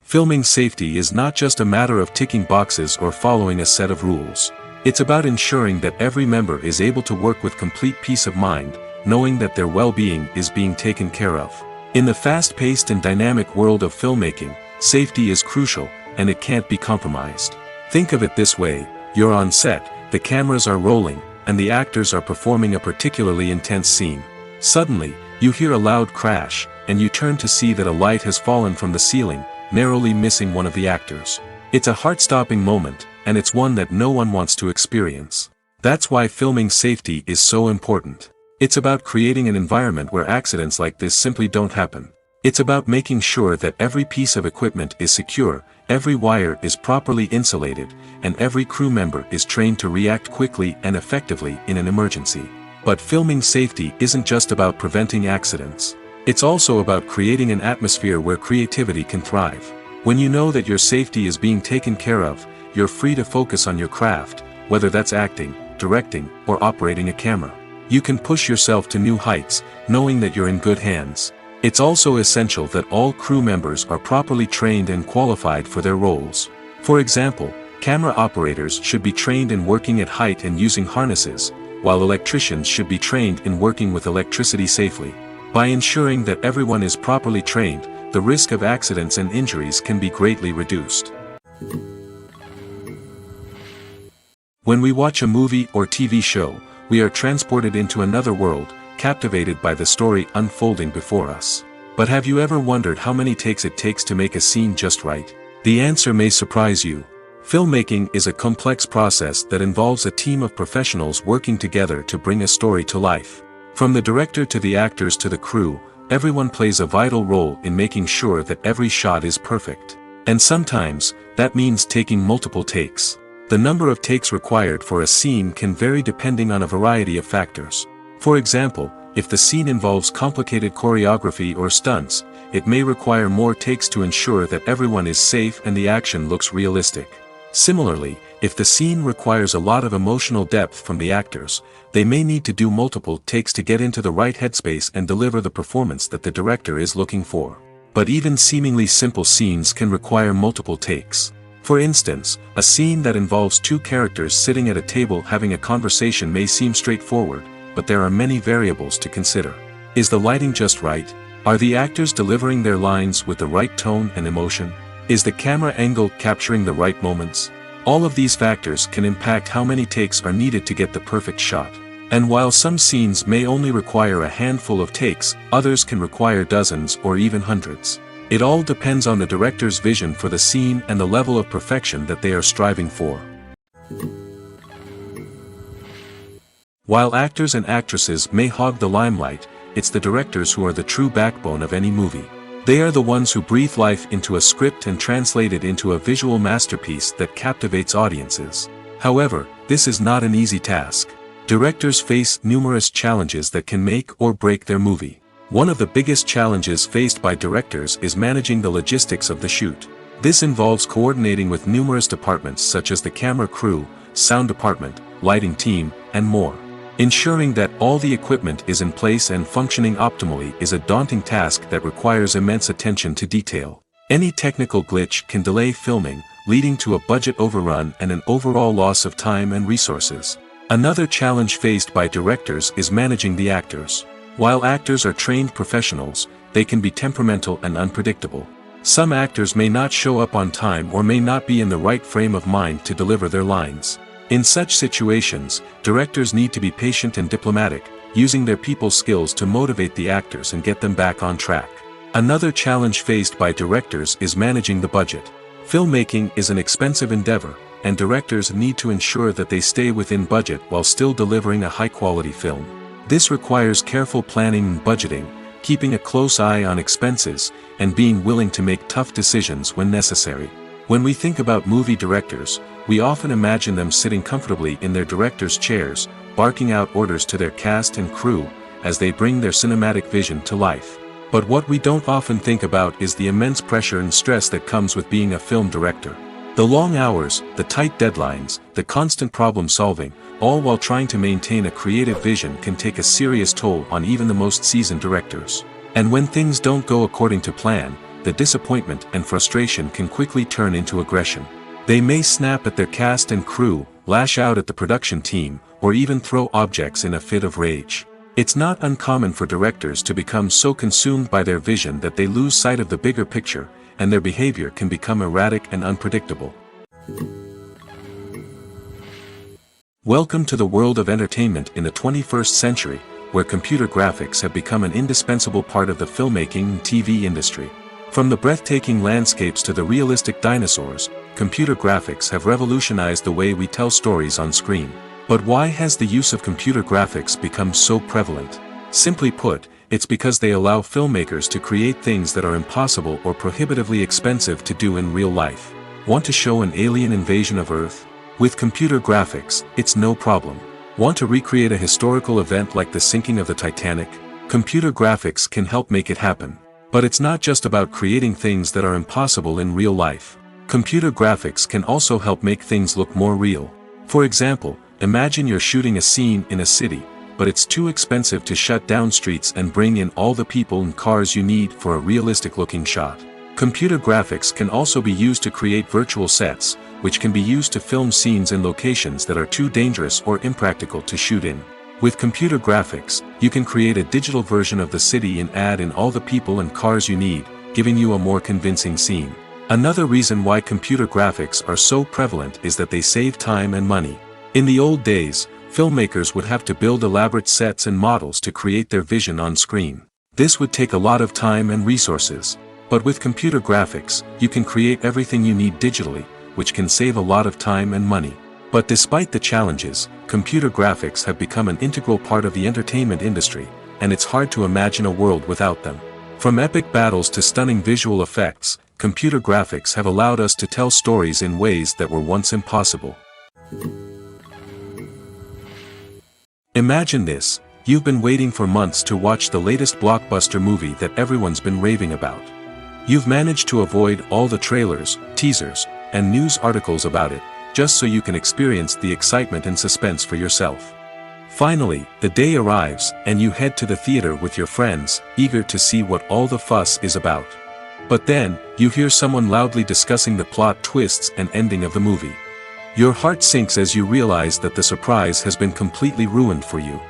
Filming safety is not just a matter of ticking boxes or following a set of rules. It's about ensuring that every member is able to work with complete peace of mind, knowing that their well-being is being taken care of. In the fast-paced and dynamic world of filmmaking, safety is crucial, and it can't be compromised. Think of it this way: you're on set, the cameras are rolling, and the actors are performing a particularly intense scene. Suddenly, you hear a loud crash, and you turn to see that a light has fallen from the ceiling, narrowly missing one of the actors. It's a heart-stopping moment, and it's one that no one wants to experience. That's why filming safety is so important. It's about creating an environment where accidents like this simply don't happen. It's about making sure that every piece of equipment is secure, every wire is properly insulated, and every crew member is trained to react quickly and effectively in an emergency. But filming safety isn't just about preventing accidents. It's also about creating an atmosphere where creativity can thrive. When you know that your safety is being taken care of, you're free to focus on your craft, whether that's acting, directing, or operating a camera. You can push yourself to new heights, knowing that you're in good hands. It's also essential that all crew members are properly trained and qualified for their roles. For example, camera operators should be trained in working at height and using harnesses, while electricians should be trained in working with electricity safely. By ensuring that everyone is properly trained, the risk of accidents and injuries can be greatly reduced. When we watch a movie or TV show, we are transported into another world, captivated by the story unfolding before us. But have you ever wondered how many takes it takes to make a scene just right? The answer may surprise you. Filmmaking is a complex process that involves a team of professionals working together to bring a story to life. From the director to the actors to the crew, everyone plays a vital role in making sure that every shot is perfect. And sometimes, that means taking multiple takes. The number of takes required for a scene can vary depending on a variety of factors. For example, if the scene involves complicated choreography or stunts, it may require more takes to ensure that everyone is safe and the action looks realistic. Similarly, if the scene requires a lot of emotional depth from the actors, they may need to do multiple takes to get into the right headspace and deliver the performance that the director is looking for. But even seemingly simple scenes can require multiple takes. For instance, a scene that involves two characters sitting at a table having a conversation may seem straightforward, but there are many variables to consider. Is the lighting just right? Are the actors delivering their lines with the right tone and emotion? Is the camera angle capturing the right moments? All of these factors can impact how many takes are needed to get the perfect shot. And while some scenes may only require a handful of takes, others can require dozens or even hundreds. It all depends on the director's vision for the scene and the level of perfection that they are striving for. While actors and actresses may hog the limelight, it's the directors who are the true backbone of any movie. They are the ones who breathe life into a script and translate it into a visual masterpiece that captivates audiences. However, this is not an easy task. Directors face numerous challenges that can make or break their movie. One of the biggest challenges faced by directors is managing the logistics of the shoot. This involves coordinating with numerous departments such as the camera crew, sound department, lighting team, and more. Ensuring that all the equipment is in place and functioning optimally is a daunting task that requires immense attention to detail. Any technical glitch can delay filming, leading to a budget overrun and an overall loss of time and resources. Another challenge faced by directors is managing the actors. While actors are trained professionals, they can be temperamental and unpredictable. Some actors may not show up on time or may not be in the right frame of mind to deliver their lines. In such situations, directors need to be patient and diplomatic, using their people skills to motivate the actors and get them back on track. Another challenge faced by directors is managing the budget. Filmmaking is an expensive endeavor, and directors need to ensure that they stay within budget while still delivering a high-quality film. This requires careful planning and budgeting, keeping a close eye on expenses, and being willing to make tough decisions when necessary. When we think about movie directors, we often imagine them sitting comfortably in their director's chairs, barking out orders to their cast and crew, as they bring their cinematic vision to life. But what we don't often think about is the immense pressure and stress that comes with being a film director. The long hours, the tight deadlines, the constant problem solving, all while trying to maintain a creative vision can take a serious toll on even the most seasoned directors. And when things don't go according to plan, the disappointment and frustration can quickly turn into aggression. They may snap at their cast and crew, lash out at the production team, or even throw objects in a fit of rage. It's not uncommon for directors to become so consumed by their vision that they lose sight of the bigger picture, and their behavior can become erratic and unpredictable. Welcome to the world of entertainment in the 21st century, where computer graphics have become an indispensable part of the filmmaking and TV industry. From the breathtaking landscapes to the realistic dinosaurs, computer graphics have revolutionized the way we tell stories on screen. But why has the use of computer graphics become so prevalent? Simply put, it's because they allow filmmakers to create things that are impossible or prohibitively expensive to do in real life. Want to show an alien invasion of Earth? With computer graphics, it's no problem. Want to recreate a historical event like the sinking of the Titanic? Computer graphics can help make it happen. But it's not just about creating things that are impossible in real life. Computer graphics can also help make things look more real. For example, imagine you're shooting a scene in a city, but it's too expensive to shut down streets and bring in all the people and cars you need for a realistic-looking shot. Computer graphics can also be used to create virtual sets, which can be used to film scenes in locations that are too dangerous or impractical to shoot in. With computer graphics, you can create a digital version of the city and add in all the people and cars you need, giving you a more convincing scene. Another reason why computer graphics are so prevalent is that they save time and money. In the old days, filmmakers would have to build elaborate sets and models to create their vision on screen. This would take a lot of time and resources. But with computer graphics, you can create everything you need digitally, which can save a lot of time and money. But despite the challenges, computer graphics have become an integral part of the entertainment industry, and it's hard to imagine a world without them. From epic battles to stunning visual effects, computer graphics have allowed us to tell stories in ways that were once impossible. Imagine this: you've been waiting for months to watch the latest blockbuster movie that everyone's been raving about. You've managed to avoid all the trailers, teasers, and news articles about it, just so you can experience the excitement and suspense for yourself. Finally, the day arrives, and you head to the theater with your friends, eager to see what all the fuss is about. But then, you hear someone loudly discussing the plot twists and ending of the movie. Your heart sinks as you realize that the surprise has been completely ruined for you.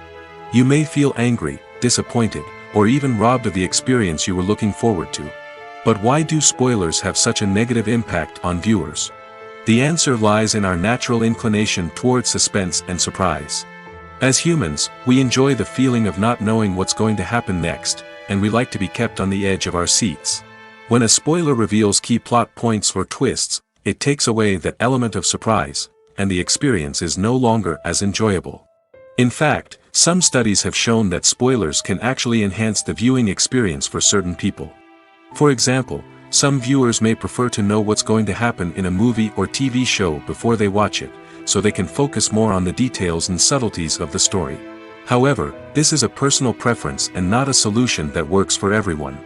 You may feel angry, disappointed, or even robbed of the experience you were looking forward to. But why do spoilers have such a negative impact on viewers? The answer lies in our natural inclination toward suspense and surprise. As humans, we enjoy the feeling of not knowing what's going to happen next, and we like to be kept on the edge of our seats. When a spoiler reveals key plot points or twists, it takes away that element of surprise, and the experience is no longer as enjoyable. In fact, some studies have shown that spoilers can actually enhance the viewing experience for certain people. For example, some viewers may prefer to know what's going to happen in a movie or TV show before they watch it, so they can focus more on the details and subtleties of the story. However, this is a personal preference and not a solution that works for everyone.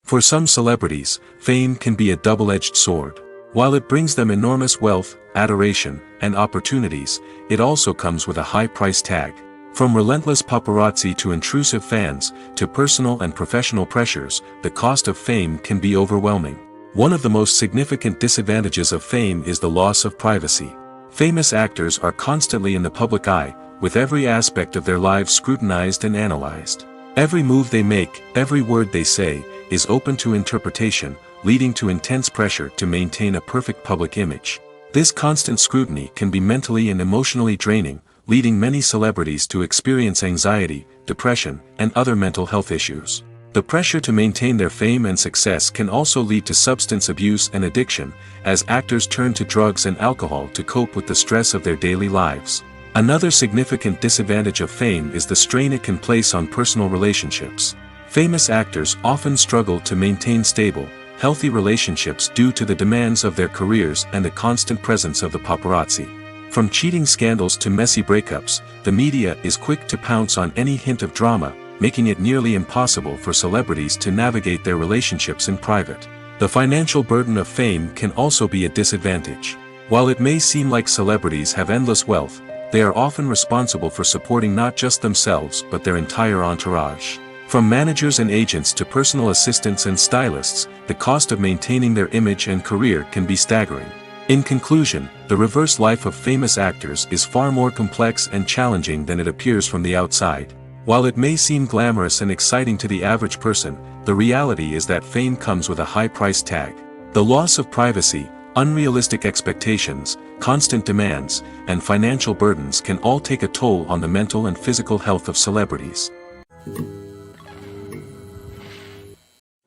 For some celebrities, fame can be a double-edged sword. While it brings them enormous wealth, adoration, and opportunities, it also comes with a high price tag. From relentless paparazzi to intrusive fans, to personal and professional pressures, the cost of fame can be overwhelming. One of the most significant disadvantages of fame is the loss of privacy. Famous actors are constantly in the public eye, with every aspect of their lives scrutinized and analyzed. Every move they make, every word they say, is open to interpretation, leading to intense pressure to maintain a perfect public image. This constant scrutiny can be mentally and emotionally draining, leading many celebrities to experience anxiety, depression, and other mental health issues. The pressure to maintain their fame and success can also lead to substance abuse and addiction, as actors turn to drugs and alcohol to cope with the stress of their daily lives. Another significant disadvantage of fame is the strain it can place on personal relationships. Famous actors often struggle to maintain stable, healthy relationships due to the demands of their careers and the constant presence of the paparazzi. From cheating scandals to messy breakups, the media is quick to pounce on any hint of drama, making it nearly impossible for celebrities to navigate their relationships in private. The financial burden of fame can also be a disadvantage. While it may seem like celebrities have endless wealth, they are often responsible for supporting not just themselves but their entire entourage. From managers and agents to personal assistants and stylists, the cost of maintaining their image and career can be staggering. In conclusion, the reverse life of famous actors is far more complex and challenging than it appears from the outside. While it may seem glamorous and exciting to the average person, the reality is that fame comes with a high price tag. The loss of privacy, unrealistic expectations, constant demands, and financial burdens can all take a toll on the mental and physical health of celebrities.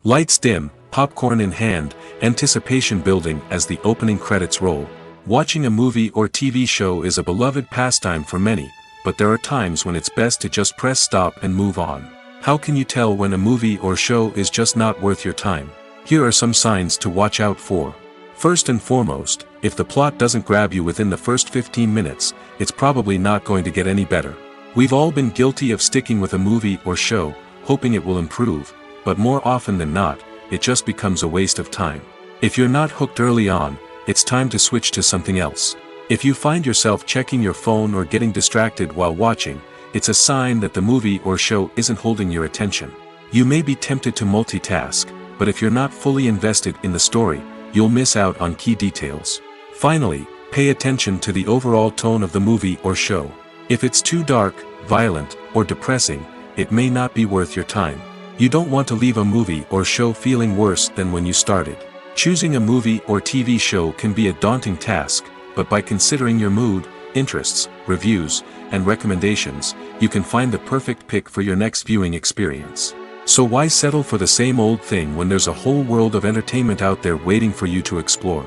Lights dim, popcorn in hand, anticipation building as the opening credits roll. Watching a movie or TV show is a beloved pastime for many, but there are times when it's best to just press stop and move on. How can you tell when a movie or show is just not worth your time? Here are some signs to watch out for. First and foremost, if the plot doesn't grab you within the first 15 minutes, it's probably not going to get any better. We've all been guilty of sticking with a movie or show, hoping it will improve, but more often than not, it just becomes a waste of time. If you're not hooked early on, it's time to switch to something else. If you find yourself checking your phone or getting distracted while watching, it's a sign that the movie or show isn't holding your attention. You may be tempted to multitask, but if you're not fully invested in the story, you'll miss out on key details. Finally, pay attention to the overall tone of the movie or show. If it's too dark, violent, or depressing, it may not be worth your time. You don't want to leave a movie or show feeling worse than when you started. Choosing a movie or TV show can be a daunting task, but by considering your mood, interests, reviews, and recommendations, you can find the perfect pick for your next viewing experience. So why settle for the same old thing when there's a whole world of entertainment out there waiting for you to explore?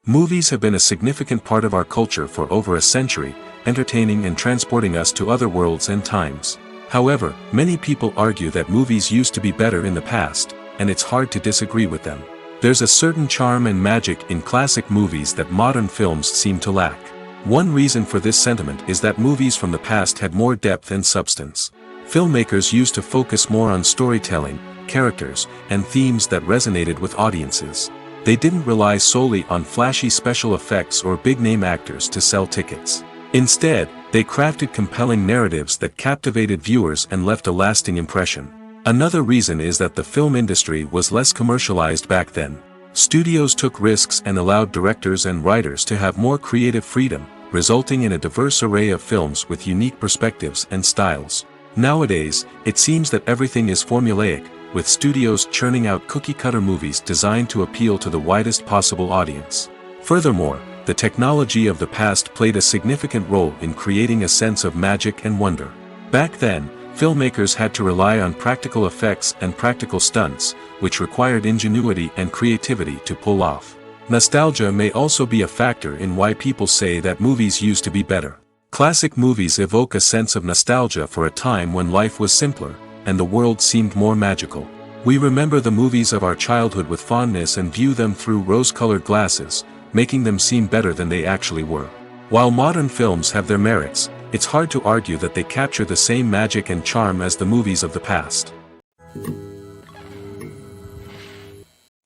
Movies have been a significant part of our culture for over a century, entertaining and transporting us to other worlds and times. However, many people argue that movies used to be better in the past, and it's hard to disagree with them. There's a certain charm and magic in classic movies that modern films seem to lack. One reason for this sentiment is that movies from the past had more depth and substance. Filmmakers used to focus more on storytelling, characters, and themes that resonated with audiences. They didn't rely solely on flashy special effects or big-name actors to sell tickets. Instead, they crafted compelling narratives that captivated viewers and left a lasting impression. Another reason is that the film industry was less commercialized back then. Studios took risks and allowed directors and writers to have more creative freedom, resulting in a diverse array of films with unique perspectives and styles. Nowadays, it seems that everything is formulaic, with studios churning out cookie-cutter movies designed to appeal to the widest possible audience. Furthermore, the technology of the past played a significant role in creating a sense of magic and wonder. Back then, filmmakers had to rely on practical effects and practical stunts, which required ingenuity and creativity to pull off. Nostalgia may also be a factor in why people say that movies used to be better. Classic movies evoke a sense of nostalgia for a time when life was simpler, and the world seemed more magical. We remember the movies of our childhood with fondness and view them through rose-colored glasses, making them seem better than they actually were. While modern films have their merits, it's hard to argue that they capture the same magic and charm as the movies of the past.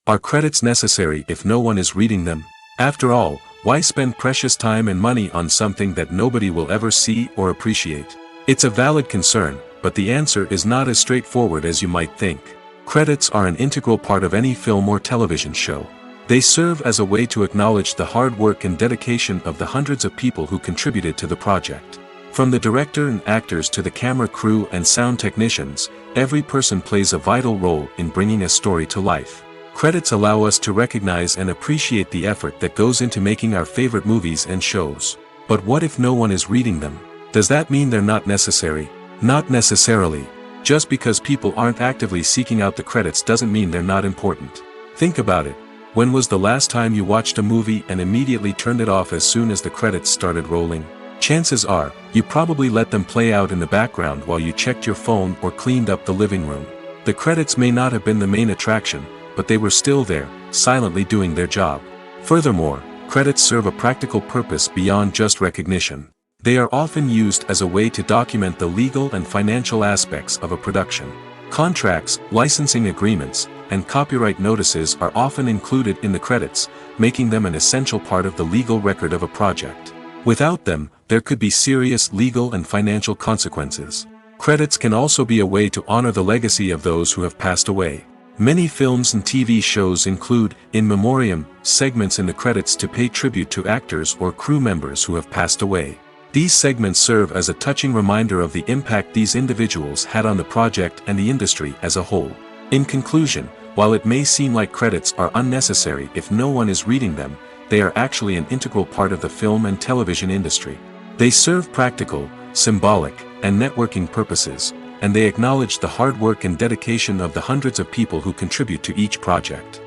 Are credits necessary if no one is reading them? After all, why spend precious time and money on something that nobody will ever see or appreciate? It's a valid concern, but the answer is not as straightforward as you might think. Credits are an integral part of any film or television show. They serve as a way to acknowledge the hard work and dedication of the hundreds of people who contributed to the project. From the director and actors to the camera crew and sound technicians, every person plays a vital role in bringing a story to life. Credits allow us to recognize and appreciate the effort that goes into making our favorite movies and shows. But what if no one is reading them? Does that mean they're not necessary? Not necessarily. Just because people aren't actively seeking out the credits doesn't mean they're not important. Think about it. When was the last time you watched a movie and immediately turned it off as soon as the credits started rolling? Chances are, you probably let them play out in the background while you checked your phone or cleaned up the living room. The credits may not have been the main attraction, but they were still there, silently doing their job. Furthermore, credits serve a practical purpose beyond just recognition. They are often used as a way to document the legal and financial aspects of a production. Contracts, licensing agreements, and copyright notices are often included in the credits, making them an essential part of the legal record of a project. Without them, there could be serious legal and financial consequences. Credits can also be a way to honor the legacy of those who have passed away. Many films and TV shows include, in memoriam, segments in the credits to pay tribute to actors or crew members who have passed away. These segments serve as a touching reminder of the impact these individuals had on the project and the industry as a whole. In conclusion, while it may seem like credits are unnecessary if no one is reading them, they are actually an integral part of the film and television industry. They serve practical, symbolic, and networking purposes, and they acknowledge the hard work and dedication of the hundreds of people who contribute to each project.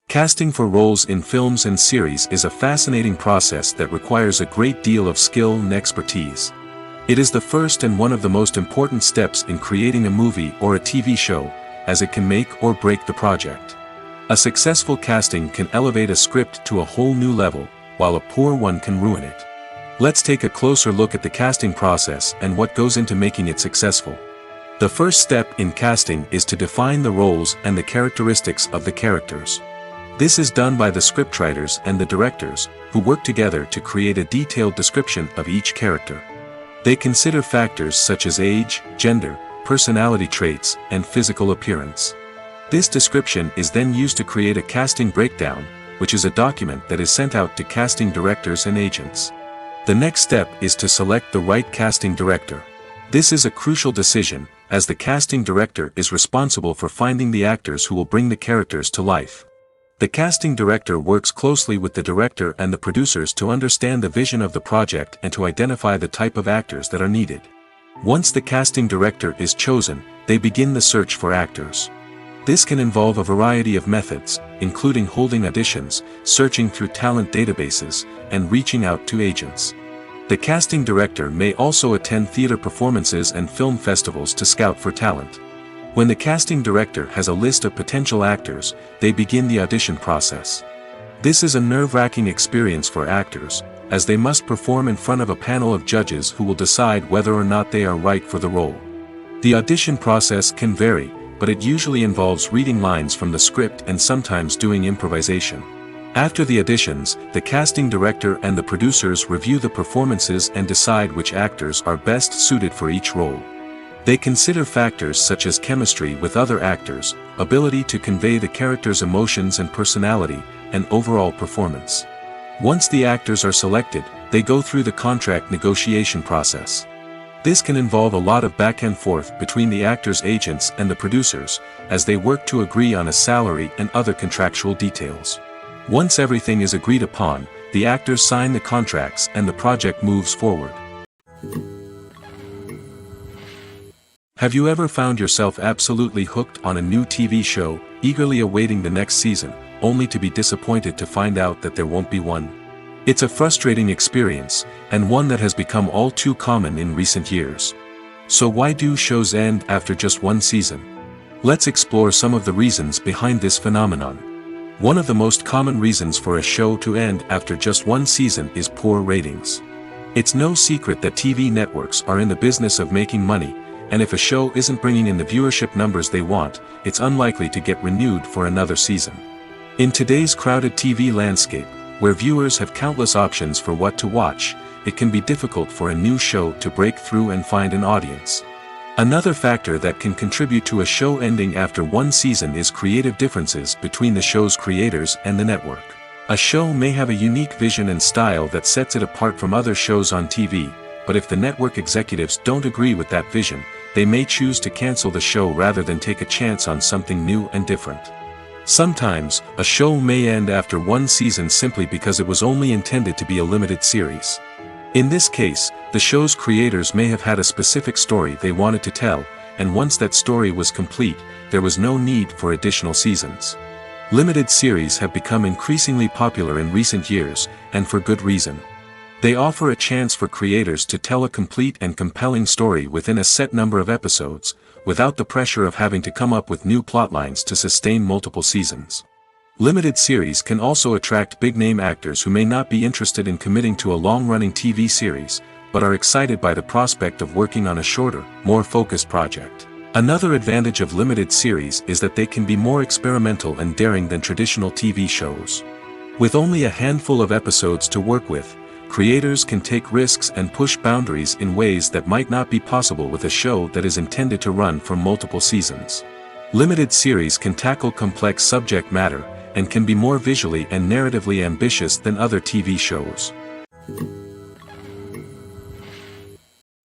Casting for roles in films and series is a fascinating process that requires a great deal of skill and expertise. It is the first and one of the most important steps in creating a movie or a TV show, as it can make or break the project. A successful casting can elevate a script to a whole new level, while a poor one can ruin it. Let's take a closer look at the casting process and what goes into making it successful. The first step in casting is to define the roles and the characteristics of the characters. This is done by the scriptwriters and the directors, who work together to create a detailed description of each character. They consider factors such as age, gender, personality traits, and physical appearance. This description is then used to create a casting breakdown, which is a document that is sent out to casting directors and agents. The next step is to select the right casting director. This is a crucial decision, as the casting director is responsible for finding the actors who will bring the characters to life. The casting director works closely with the director and the producers to understand the vision of the project and to identify the type of actors that are needed. Once the casting director is chosen, they begin the search for actors. This can involve a variety of methods, including holding auditions, searching through talent databases, and reaching out to agents. The casting director may also attend theater performances and film festivals to scout for talent. When the casting director has a list of potential actors, they begin the audition process. This is a nerve-wracking experience for actors, as they must perform in front of a panel of judges who will decide whether or not they are right for the role. The audition process can vary, but it usually involves reading lines from the script and sometimes doing improvisation. After the auditions, the casting director and the producers review the performances and decide which actors are best suited for each role. They consider factors such as chemistry with other actors, ability to convey the character's emotions and personality, and overall performance. Once the actors are selected, they go through the contract negotiation process. This can involve a lot of back and forth between the actors' agents and the producers, as they work to agree on a salary and other contractual details. Once everything is agreed upon, the actors sign the contracts and the project moves forward. Have you ever found yourself absolutely hooked on a new TV show, eagerly awaiting the next season, only to be disappointed to find out that there won't be one? It's a frustrating experience, and one that has become all too common in recent years. So why do shows end after just one season? Let's explore some of the reasons behind this phenomenon. One of the most common reasons for a show to end after just one season is poor ratings. It's no secret that TV networks are in the business of making money, and if a show isn't bringing in the viewership numbers they want, it's unlikely to get renewed for another season. In today's crowded TV landscape, where viewers have countless options for what to watch, it can be difficult for a new show to break through and find an audience. Another factor that can contribute to a show ending after one season is creative differences between the show's creators and the network. A show may have a unique vision and style that sets it apart from other shows on TV, but if the network executives don't agree with that vision, they may choose to cancel the show rather than take a chance on something new and different. Sometimes, a show may end after one season simply because it was only intended to be a limited series. In this case, the show's creators may have had a specific story they wanted to tell, and once that story was complete, there was no need for additional seasons. Limited series have become increasingly popular in recent years, and for good reason. They offer a chance for creators to tell a complete and compelling story within a set number of episodes, without the pressure of having to come up with new plotlines to sustain multiple seasons. Limited series can also attract big-name actors who may not be interested in committing to a long-running TV series, but are excited by the prospect of working on a shorter, more focused project. Another advantage of limited series is that they can be more experimental and daring than traditional TV shows. With only a handful of episodes to work with, creators can take risks and push boundaries in ways that might not be possible with a show that is intended to run for multiple seasons. Limited series can tackle complex subject matter, and can be more visually and narratively ambitious than other TV shows.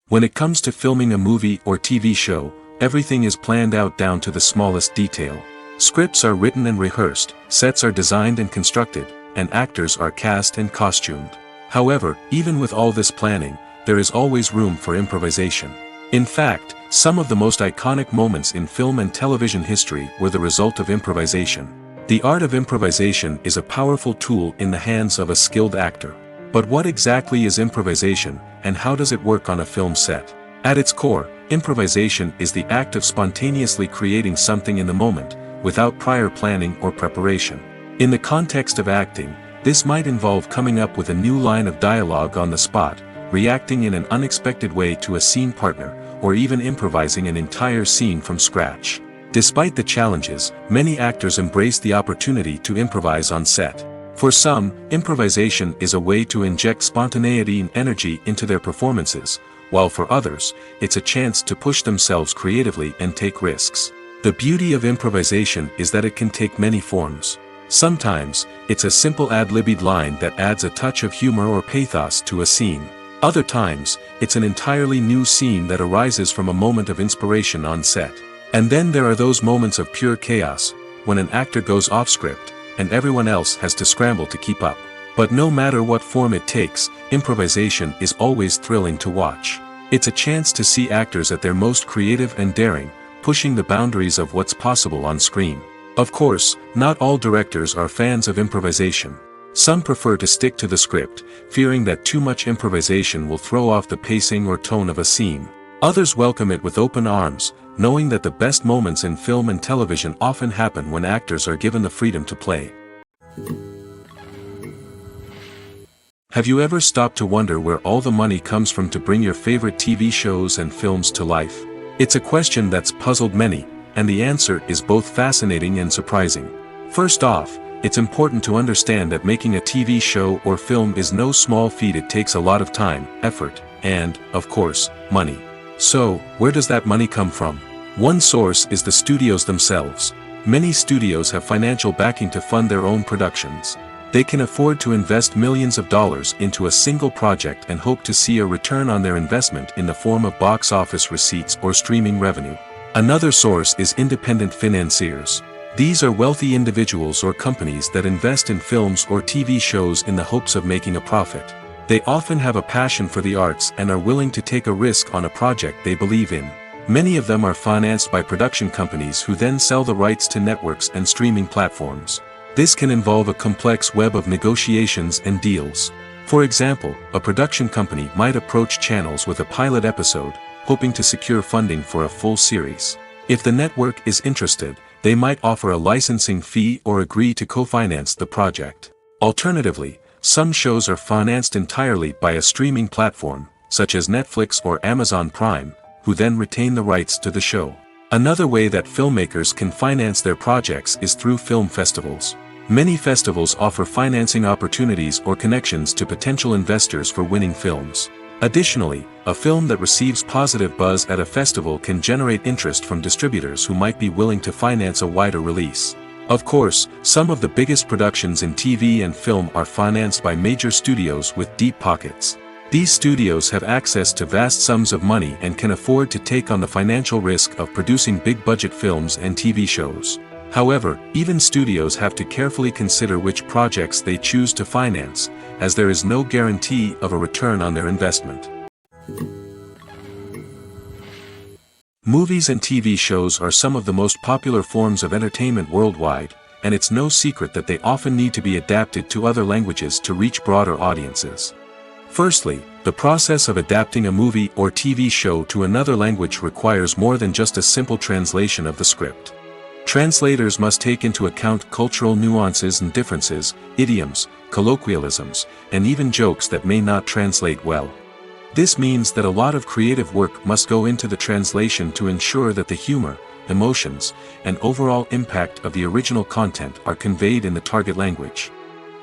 When it comes to filming a movie or TV show, everything is planned out down to the smallest detail. Scripts are written and rehearsed, sets are designed and constructed, and actors are cast and costumed. However, even with all this planning, there is always room for improvisation. In fact, some of the most iconic moments in film and television history were the result of improvisation. The art of improvisation is a powerful tool in the hands of a skilled actor. But what exactly is improvisation, and how does it work on a film set? At its core, improvisation is the act of spontaneously creating something in the moment, without prior planning or preparation. In the context of acting, this might involve coming up with a new line of dialogue on the spot, reacting in an unexpected way to a scene partner, or even improvising an entire scene from scratch. Despite the challenges, many actors embrace the opportunity to improvise on set. For some, improvisation is a way to inject spontaneity and energy into their performances, while for others, it's a chance to push themselves creatively and take risks. The beauty of improvisation is that it can take many forms. Sometimes, it's a simple ad-libbed line that adds a touch of humor or pathos to a scene. Other times, it's an entirely new scene that arises from a moment of inspiration on set. And then there are those moments of pure chaos, when an actor goes off script, and everyone else has to scramble to keep up. But no matter what form it takes, improvisation is always thrilling to watch. It's a chance to see actors at their most creative and daring, pushing the boundaries of what's possible on screen. Of course, not all directors are fans of improvisation. Some prefer to stick to the script, fearing that too much improvisation will throw off the pacing or tone of a scene. Others welcome it with open arms, knowing that the best moments in film and television often happen when actors are given the freedom to play. Have you ever stopped to wonder where all the money comes from to bring your favorite TV shows and films to life? It's a question that's puzzled many, and the answer is both fascinating and surprising. First off, it's important to understand that making a TV show or film is no small feat. It takes a lot of time, effort, and, of course, money. So, where does that money come from? One source is the studios themselves. Many studios have financial backing to fund their own productions. They can afford to invest millions of dollars into a single project and hope to see a return on their investment in the form of box office receipts or streaming revenue. Another source is independent financiers. These are wealthy individuals or companies that invest in films or TV shows in the hopes of making a profit. They often have a passion for the arts and are willing to take a risk on a project they believe in. Many of them are financed by production companies who then sell the rights to networks and streaming platforms. This can involve a complex web of negotiations and deals. For example, a production company might approach channels with a pilot episode, hoping to secure funding for a full series. If the network is interested, they might offer a licensing fee or agree to co-finance the project. Alternatively, some shows are financed entirely by a streaming platform, such as Netflix or Amazon Prime, who then retain the rights to the show. Another way that filmmakers can finance their projects is through film festivals. Many festivals offer financing opportunities or connections to potential investors for winning films. Additionally, a film that receives positive buzz at a festival can generate interest from distributors who might be willing to finance a wider release. Of course, some of the biggest productions in TV and film are financed by major studios with deep pockets. These studios have access to vast sums of money and can afford to take on the financial risk of producing big-budget films and TV shows. However, even studios have to carefully consider which projects they choose to finance, as there is no guarantee of a return on their investment. Movies and TV shows are some of the most popular forms of entertainment worldwide, and it's no secret that they often need to be adapted to other languages to reach broader audiences. Firstly, the process of adapting a movie or TV show to another language requires more than just a simple translation of the script. Translators must take into account cultural nuances and differences, idioms, colloquialisms, and even jokes that may not translate well. This means that a lot of creative work must go into the translation to ensure that the humor, emotions, and overall impact of the original content are conveyed in the target language.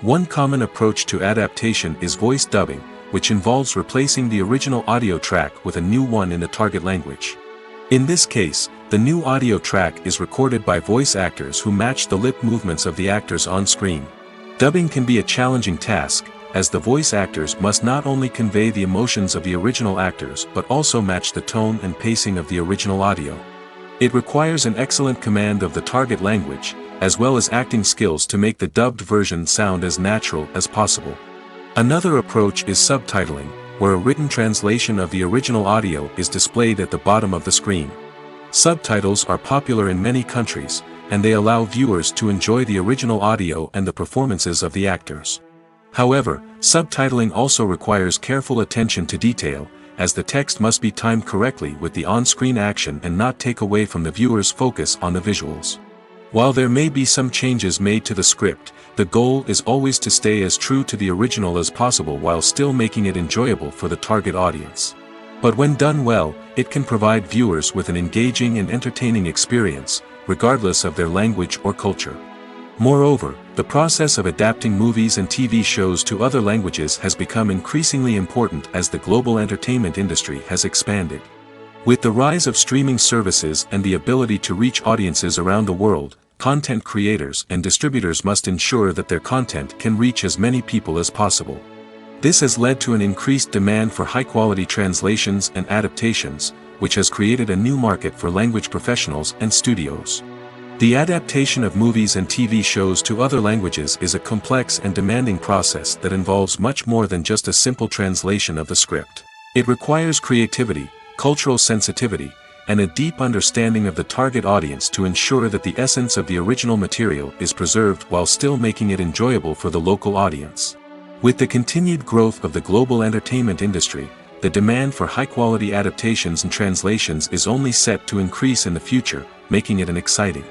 One common approach to adaptation is voice dubbing, which involves replacing the original audio track with a new one in the target language. In this case, the new audio track is recorded by voice actors who match the lip movements of the actors on screen. Dubbing can be a challenging task, as the voice actors must not only convey the emotions of the original actors but also match the tone and pacing of the original audio. It requires an excellent command of the target language, as well as acting skills to make the dubbed version sound as natural as possible. Another approach is subtitling, where a written translation of the original audio is displayed at the bottom of the screen. Subtitles are popular in many countries, and they allow viewers to enjoy the original audio and the performances of the actors. However, subtitling also requires careful attention to detail, as the text must be timed correctly with the on-screen action and not take away from the viewer's focus on the visuals. While there may be some changes made to the script, the goal is always to stay as true to the original as possible while still making it enjoyable for the target audience. But when done well, it can provide viewers with an engaging and entertaining experience, regardless of their language or culture. Moreover, the process of adapting movies and TV shows to other languages has become increasingly important as the global entertainment industry has expanded. With the rise of streaming services and the ability to reach audiences around the world, content creators and distributors must ensure that their content can reach as many people as possible. This has led to an increased demand for high-quality translations and adaptations, which has created a new market for language professionals and studios. The adaptation of movies and TV shows to other languages is a complex and demanding process that involves much more than just a simple translation of the script. It requires creativity, cultural sensitivity, and a deep understanding of the target audience to ensure that the essence of the original material is preserved while still making it enjoyable for the local audience. With the continued growth of the global entertainment industry, the demand for high-quality adaptations and translations is only set to increase in the future, making it an exciting.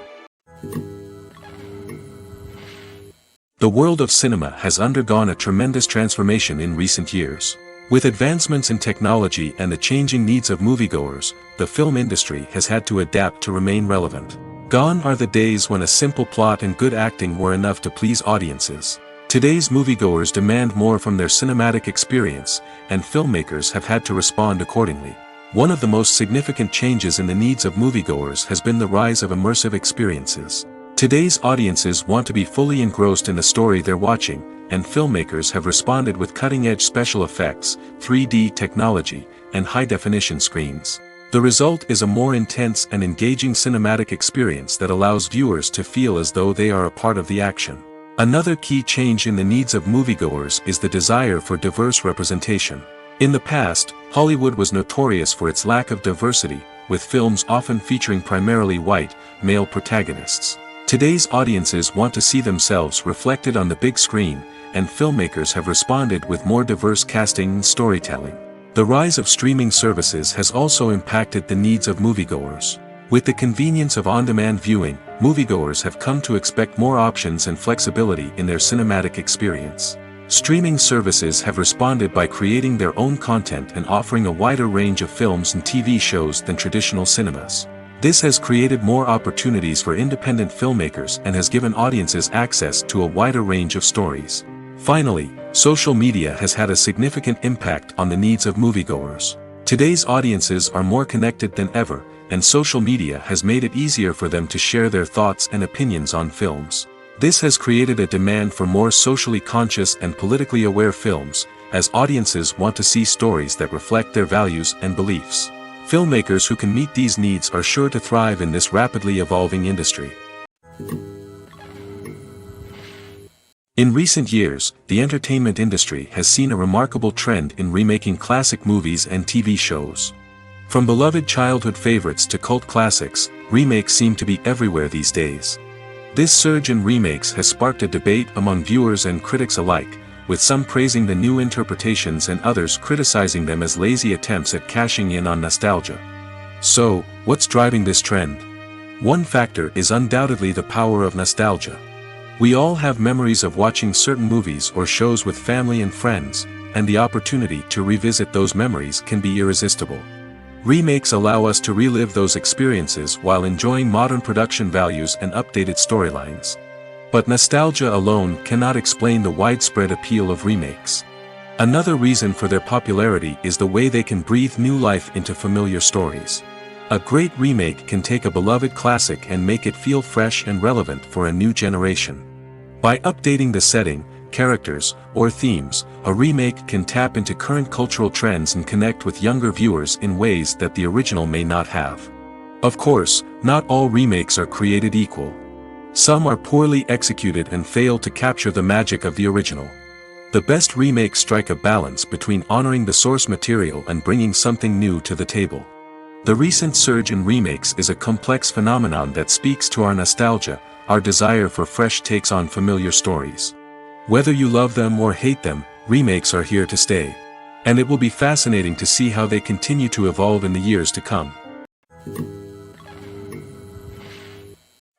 The world of cinema has undergone a tremendous transformation in recent years. With advancements in technology and the changing needs of moviegoers, the film industry has had to adapt to remain relevant. Gone are the days when a simple plot and good acting were enough to please audiences. Today's moviegoers demand more from their cinematic experience, and filmmakers have had to respond accordingly. One of the most significant changes in the needs of moviegoers has been the rise of immersive experiences. Today's audiences want to be fully engrossed in the story they're watching, and filmmakers have responded with cutting-edge special effects, 3D technology, and high-definition screens. The result is a more intense and engaging cinematic experience that allows viewers to feel as though they are a part of the action. Another key change in the needs of moviegoers is the desire for diverse representation. In the past, Hollywood was notorious for its lack of diversity, with films often featuring primarily white, male protagonists. Today's audiences want to see themselves reflected on the big screen, and filmmakers have responded with more diverse casting and storytelling. The rise of streaming services has also impacted the needs of moviegoers. With the convenience of on-demand viewing, moviegoers have come to expect more options and flexibility in their cinematic experience. Streaming services have responded by creating their own content and offering a wider range of films and TV shows than traditional cinemas. This has created more opportunities for independent filmmakers and has given audiences access to a wider range of stories. Finally, social media has had a significant impact on the needs of moviegoers. Today's audiences are more connected than ever, and social media has made it easier for them to share their thoughts and opinions on films. This has created a demand for more socially conscious and politically aware films, as audiences want to see stories that reflect their values and beliefs. Filmmakers who can meet these needs are sure to thrive in this rapidly evolving industry. In recent years, the entertainment industry has seen a remarkable trend in remaking classic movies and TV shows. From beloved childhood favorites to cult classics, remakes seem to be everywhere these days. This surge in remakes has sparked a debate among viewers and critics alike, with some praising the new interpretations and others criticizing them as lazy attempts at cashing in on nostalgia. So, what's driving this trend? One factor is undoubtedly the power of nostalgia. We all have memories of watching certain movies or shows with family and friends, and the opportunity to revisit those memories can be irresistible. Remakes allow us to relive those experiences while enjoying modern production values and updated storylines. But nostalgia alone cannot explain the widespread appeal of remakes. Another reason for their popularity is the way they can breathe new life into familiar stories. A great remake can take a beloved classic and make it feel fresh and relevant for a new generation. By updating the setting, characters, or themes, a remake can tap into current cultural trends and connect with younger viewers in ways that the original may not have. Of course, not all remakes are created equal. Some are poorly executed and fail to capture the magic of the original. The best remakes strike a balance between honoring the source material and bringing something new to the table. The recent surge in remakes is a complex phenomenon that speaks to our nostalgia, our desire for fresh takes on familiar stories. Whether you love them or hate them, remakes are here to stay. And it will be fascinating to see how they continue to evolve in the years to come.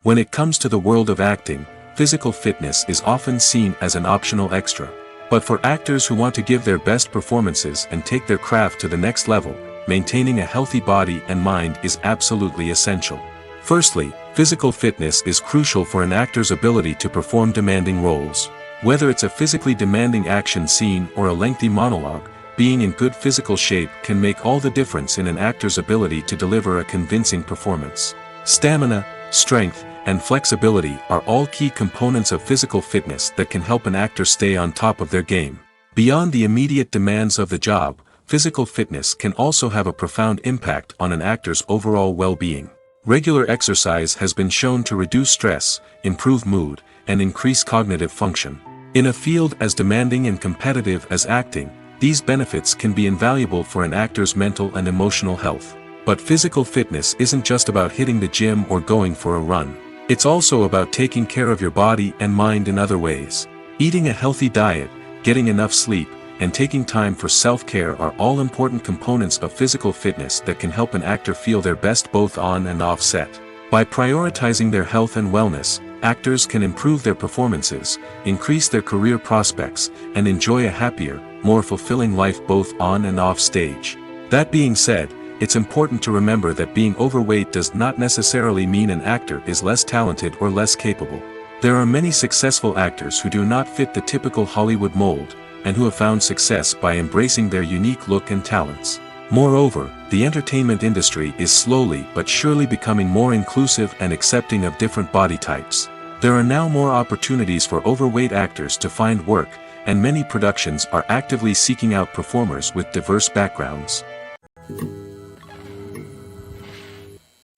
When it comes to the world of acting, physical fitness is often seen as an optional extra. But for actors who want to give their best performances and take their craft to the next level, maintaining a healthy body and mind is absolutely essential. Firstly, physical fitness is crucial for an actor's ability to perform demanding roles. Whether it's a physically demanding action scene or a lengthy monologue, being in good physical shape can make all the difference in an actor's ability to deliver a convincing performance. Stamina, strength, and flexibility are all key components of physical fitness that can help an actor stay on top of their game. Beyond the immediate demands of the job, physical fitness can also have a profound impact on an actor's overall well-being. Regular exercise has been shown to reduce stress, improve mood, and increase cognitive function. In a field as demanding and competitive as acting, these benefits can be invaluable for an actor's mental and emotional health. But physical fitness isn't just about hitting the gym or going for a run. It's also about taking care of your body and mind in other ways. Eating a healthy diet, getting enough sleep, and taking time for self-care are all important components of physical fitness that can help an actor feel their best both on and off set. By prioritizing their health and wellness, actors can improve their performances, increase their career prospects, and enjoy a happier, more fulfilling life both on and off stage. That being said, it's important to remember that being overweight does not necessarily mean an actor is less talented or less capable. There are many successful actors who do not fit the typical Hollywood mold, and who have found success by embracing their unique look and talents. Moreover, the entertainment industry is slowly but surely becoming more inclusive and accepting of different body types. There are now more opportunities for overweight actors to find work, and many productions are actively seeking out performers with diverse backgrounds.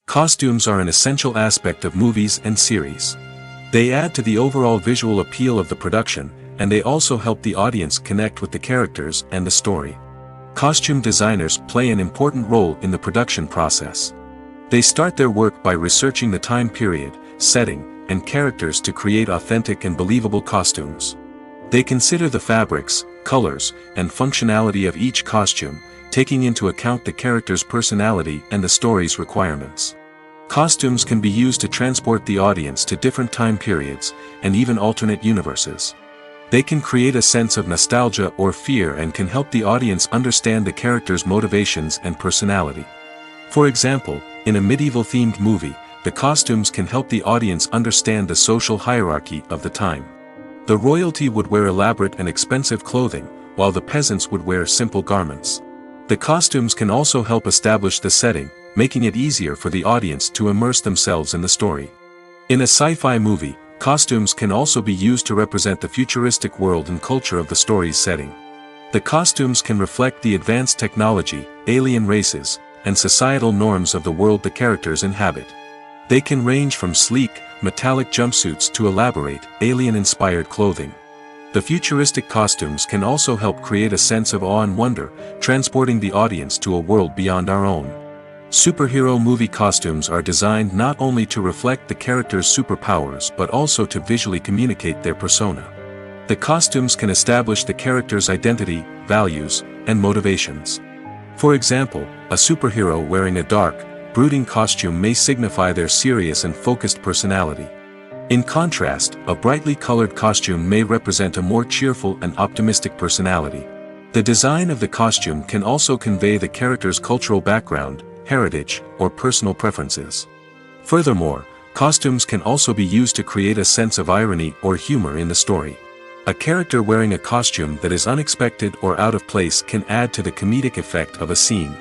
Costumes are an essential aspect of movies and series. They add to the overall visual appeal of the production, and they also help the audience connect with the characters and the story. Costume designers play an important role in the production process. They start their work by researching the time period, setting, and characters to create authentic and believable costumes. They consider the fabrics, colors, and functionality of each costume, taking into account the character's personality and the story's requirements. Costumes can be used to transport the audience to different time periods, and even alternate universes. They can create a sense of nostalgia or fear and can help the audience understand the character's motivations and personality. For example, in a medieval-themed movie, the costumes can help the audience understand the social hierarchy of the time. The royalty would wear elaborate and expensive clothing, while the peasants would wear simple garments. The costumes can also help establish the setting, making it easier for the audience to immerse themselves in the story. In a sci-fi movie, costumes can also be used to represent the futuristic world and culture of the story's setting. The costumes can reflect the advanced technology, alien races, and societal norms of the world the characters inhabit. They can range from sleek, metallic jumpsuits to elaborate, alien-inspired clothing. The futuristic costumes can also help create a sense of awe and wonder, transporting the audience to a world beyond our own. Superhero movie costumes are designed not only to reflect the character's superpowers but also to visually communicate their persona. The costumes can establish the character's identity, values, and motivations. For example, a superhero wearing a dark, brooding costume may signify their serious and focused personality. In contrast, a brightly colored costume may represent a more cheerful and optimistic personality. The design of the costume can also convey the character's cultural background, heritage, or personal preferences. Furthermore, costumes can also be used to create a sense of irony or humor in the story. A character wearing a costume that is unexpected or out of place can add to the comedic effect of a scene.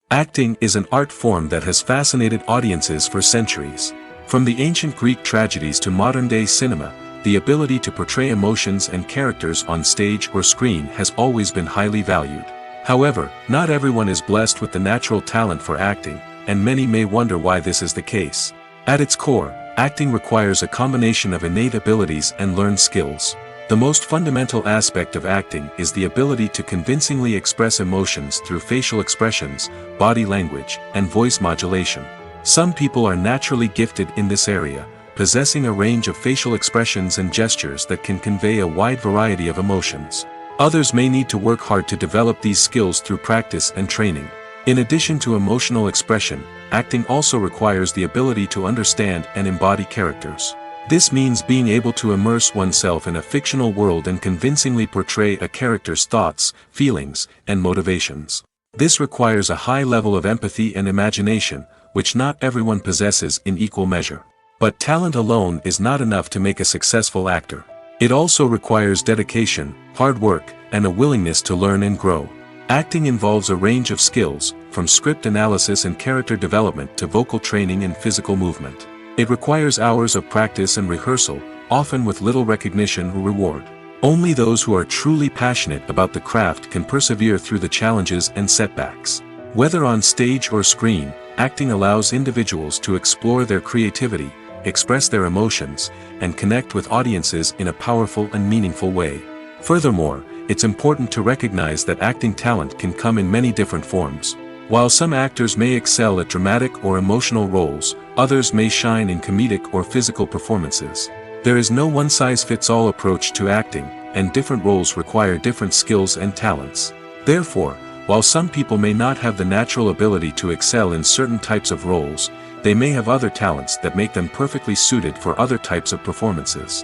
Acting is an art form that has fascinated audiences for centuries. From the ancient Greek tragedies to modern-day cinema, the ability to portray emotions and characters on stage or screen has always been highly valued. However, not everyone is blessed with the natural talent for acting, and many may wonder why this is the case. At its core, acting requires a combination of innate abilities and learned skills. The most fundamental aspect of acting is the ability to convincingly express emotions through facial expressions, body language, and voice modulation. Some people are naturally gifted in this area, possessing a range of facial expressions and gestures that can convey a wide variety of emotions. Others may need to work hard to develop these skills through practice and training. In addition to emotional expression, acting also requires the ability to understand and embody characters. This means being able to immerse oneself in a fictional world and convincingly portray a character's thoughts, feelings, and motivations. This requires a high level of empathy and imagination, which not everyone possesses in equal measure. But talent alone is not enough to make a successful actor. It also requires dedication, hard work, and a willingness to learn and grow. Acting involves a range of skills, from script analysis and character development to vocal training and physical movement. It requires hours of practice and rehearsal, often with little recognition or reward. Only those who are truly passionate about the craft can persevere through the challenges and setbacks. Whether on stage or screen, acting allows individuals to explore their creativity, express their emotions, and connect with audiences in a powerful and meaningful way. Furthermore, it's important to recognize that acting talent can come in many different forms. While some actors may excel at dramatic or emotional roles, others may shine in comedic or physical performances. There is no one-size-fits-all approach to acting, and different roles require different skills and talents. Therefore, while some people may not have the natural ability to excel in certain types of roles, they may have other talents that make them perfectly suited for other types of performances.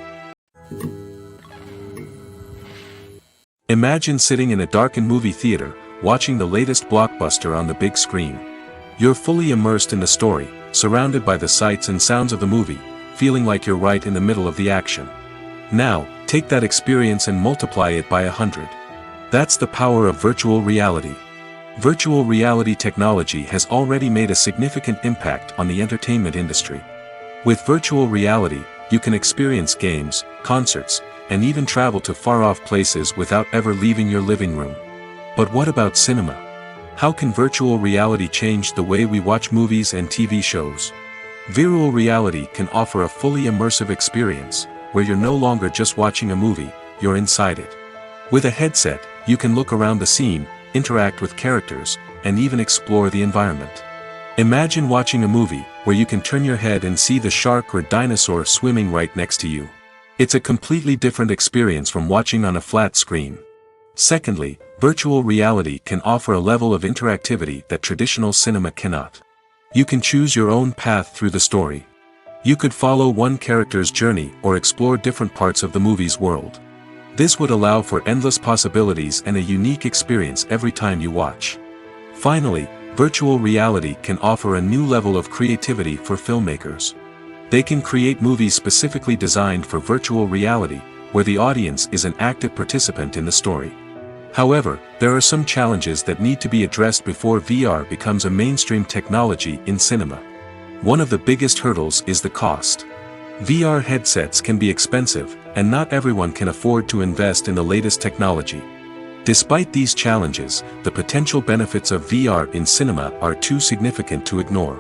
Imagine sitting in a darkened movie theater, watching the latest blockbuster on the big screen. You're fully immersed in the story, surrounded by the sights and sounds of the movie, feeling like you're right in the middle of the action. Now, take that experience and multiply it by 100. That's the power of virtual reality. Virtual reality technology has already made a significant impact on the entertainment industry. With virtual reality, you can experience games, concerts, and even travel to far-off places without ever leaving your living room. But what about cinema? How can virtual reality change the way we watch movies and TV shows? Virtual reality can offer a fully immersive experience, where you're no longer just watching a movie, you're inside it. With a headset, you can look around the scene, interact with characters, and even explore the environment. Imagine watching a movie, where you can turn your head and see the shark or dinosaur swimming right next to you. It's a completely different experience from watching on a flat screen. Secondly, virtual reality can offer a level of interactivity that traditional cinema cannot. You can choose your own path through the story. You could follow one character's journey or explore different parts of the movie's world. This would allow for endless possibilities and a unique experience every time you watch. Finally, virtual reality can offer a new level of creativity for filmmakers. They can create movies specifically designed for virtual reality, where the audience is an active participant in the story. However, there are some challenges that need to be addressed before VR becomes a mainstream technology in cinema. One of the biggest hurdles is the cost. VR headsets can be expensive, and not everyone can afford to invest in the latest technology. Despite these challenges, the potential benefits of VR in cinema are too significant to ignore.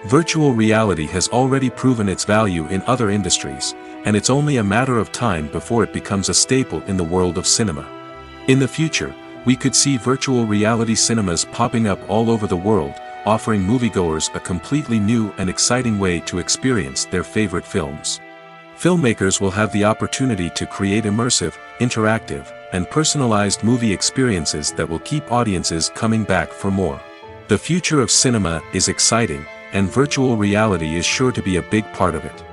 Virtual reality has already proven its value in other industries, and it's only a matter of time before it becomes a staple in the world of cinema. In the future, we could see virtual reality cinemas popping up all over the world, offering moviegoers a completely new and exciting way to experience their favorite films. Filmmakers will have the opportunity to create immersive, interactive, and personalized movie experiences that will keep audiences coming back for more. The future of cinema is exciting, and virtual reality is sure to be a big part of it.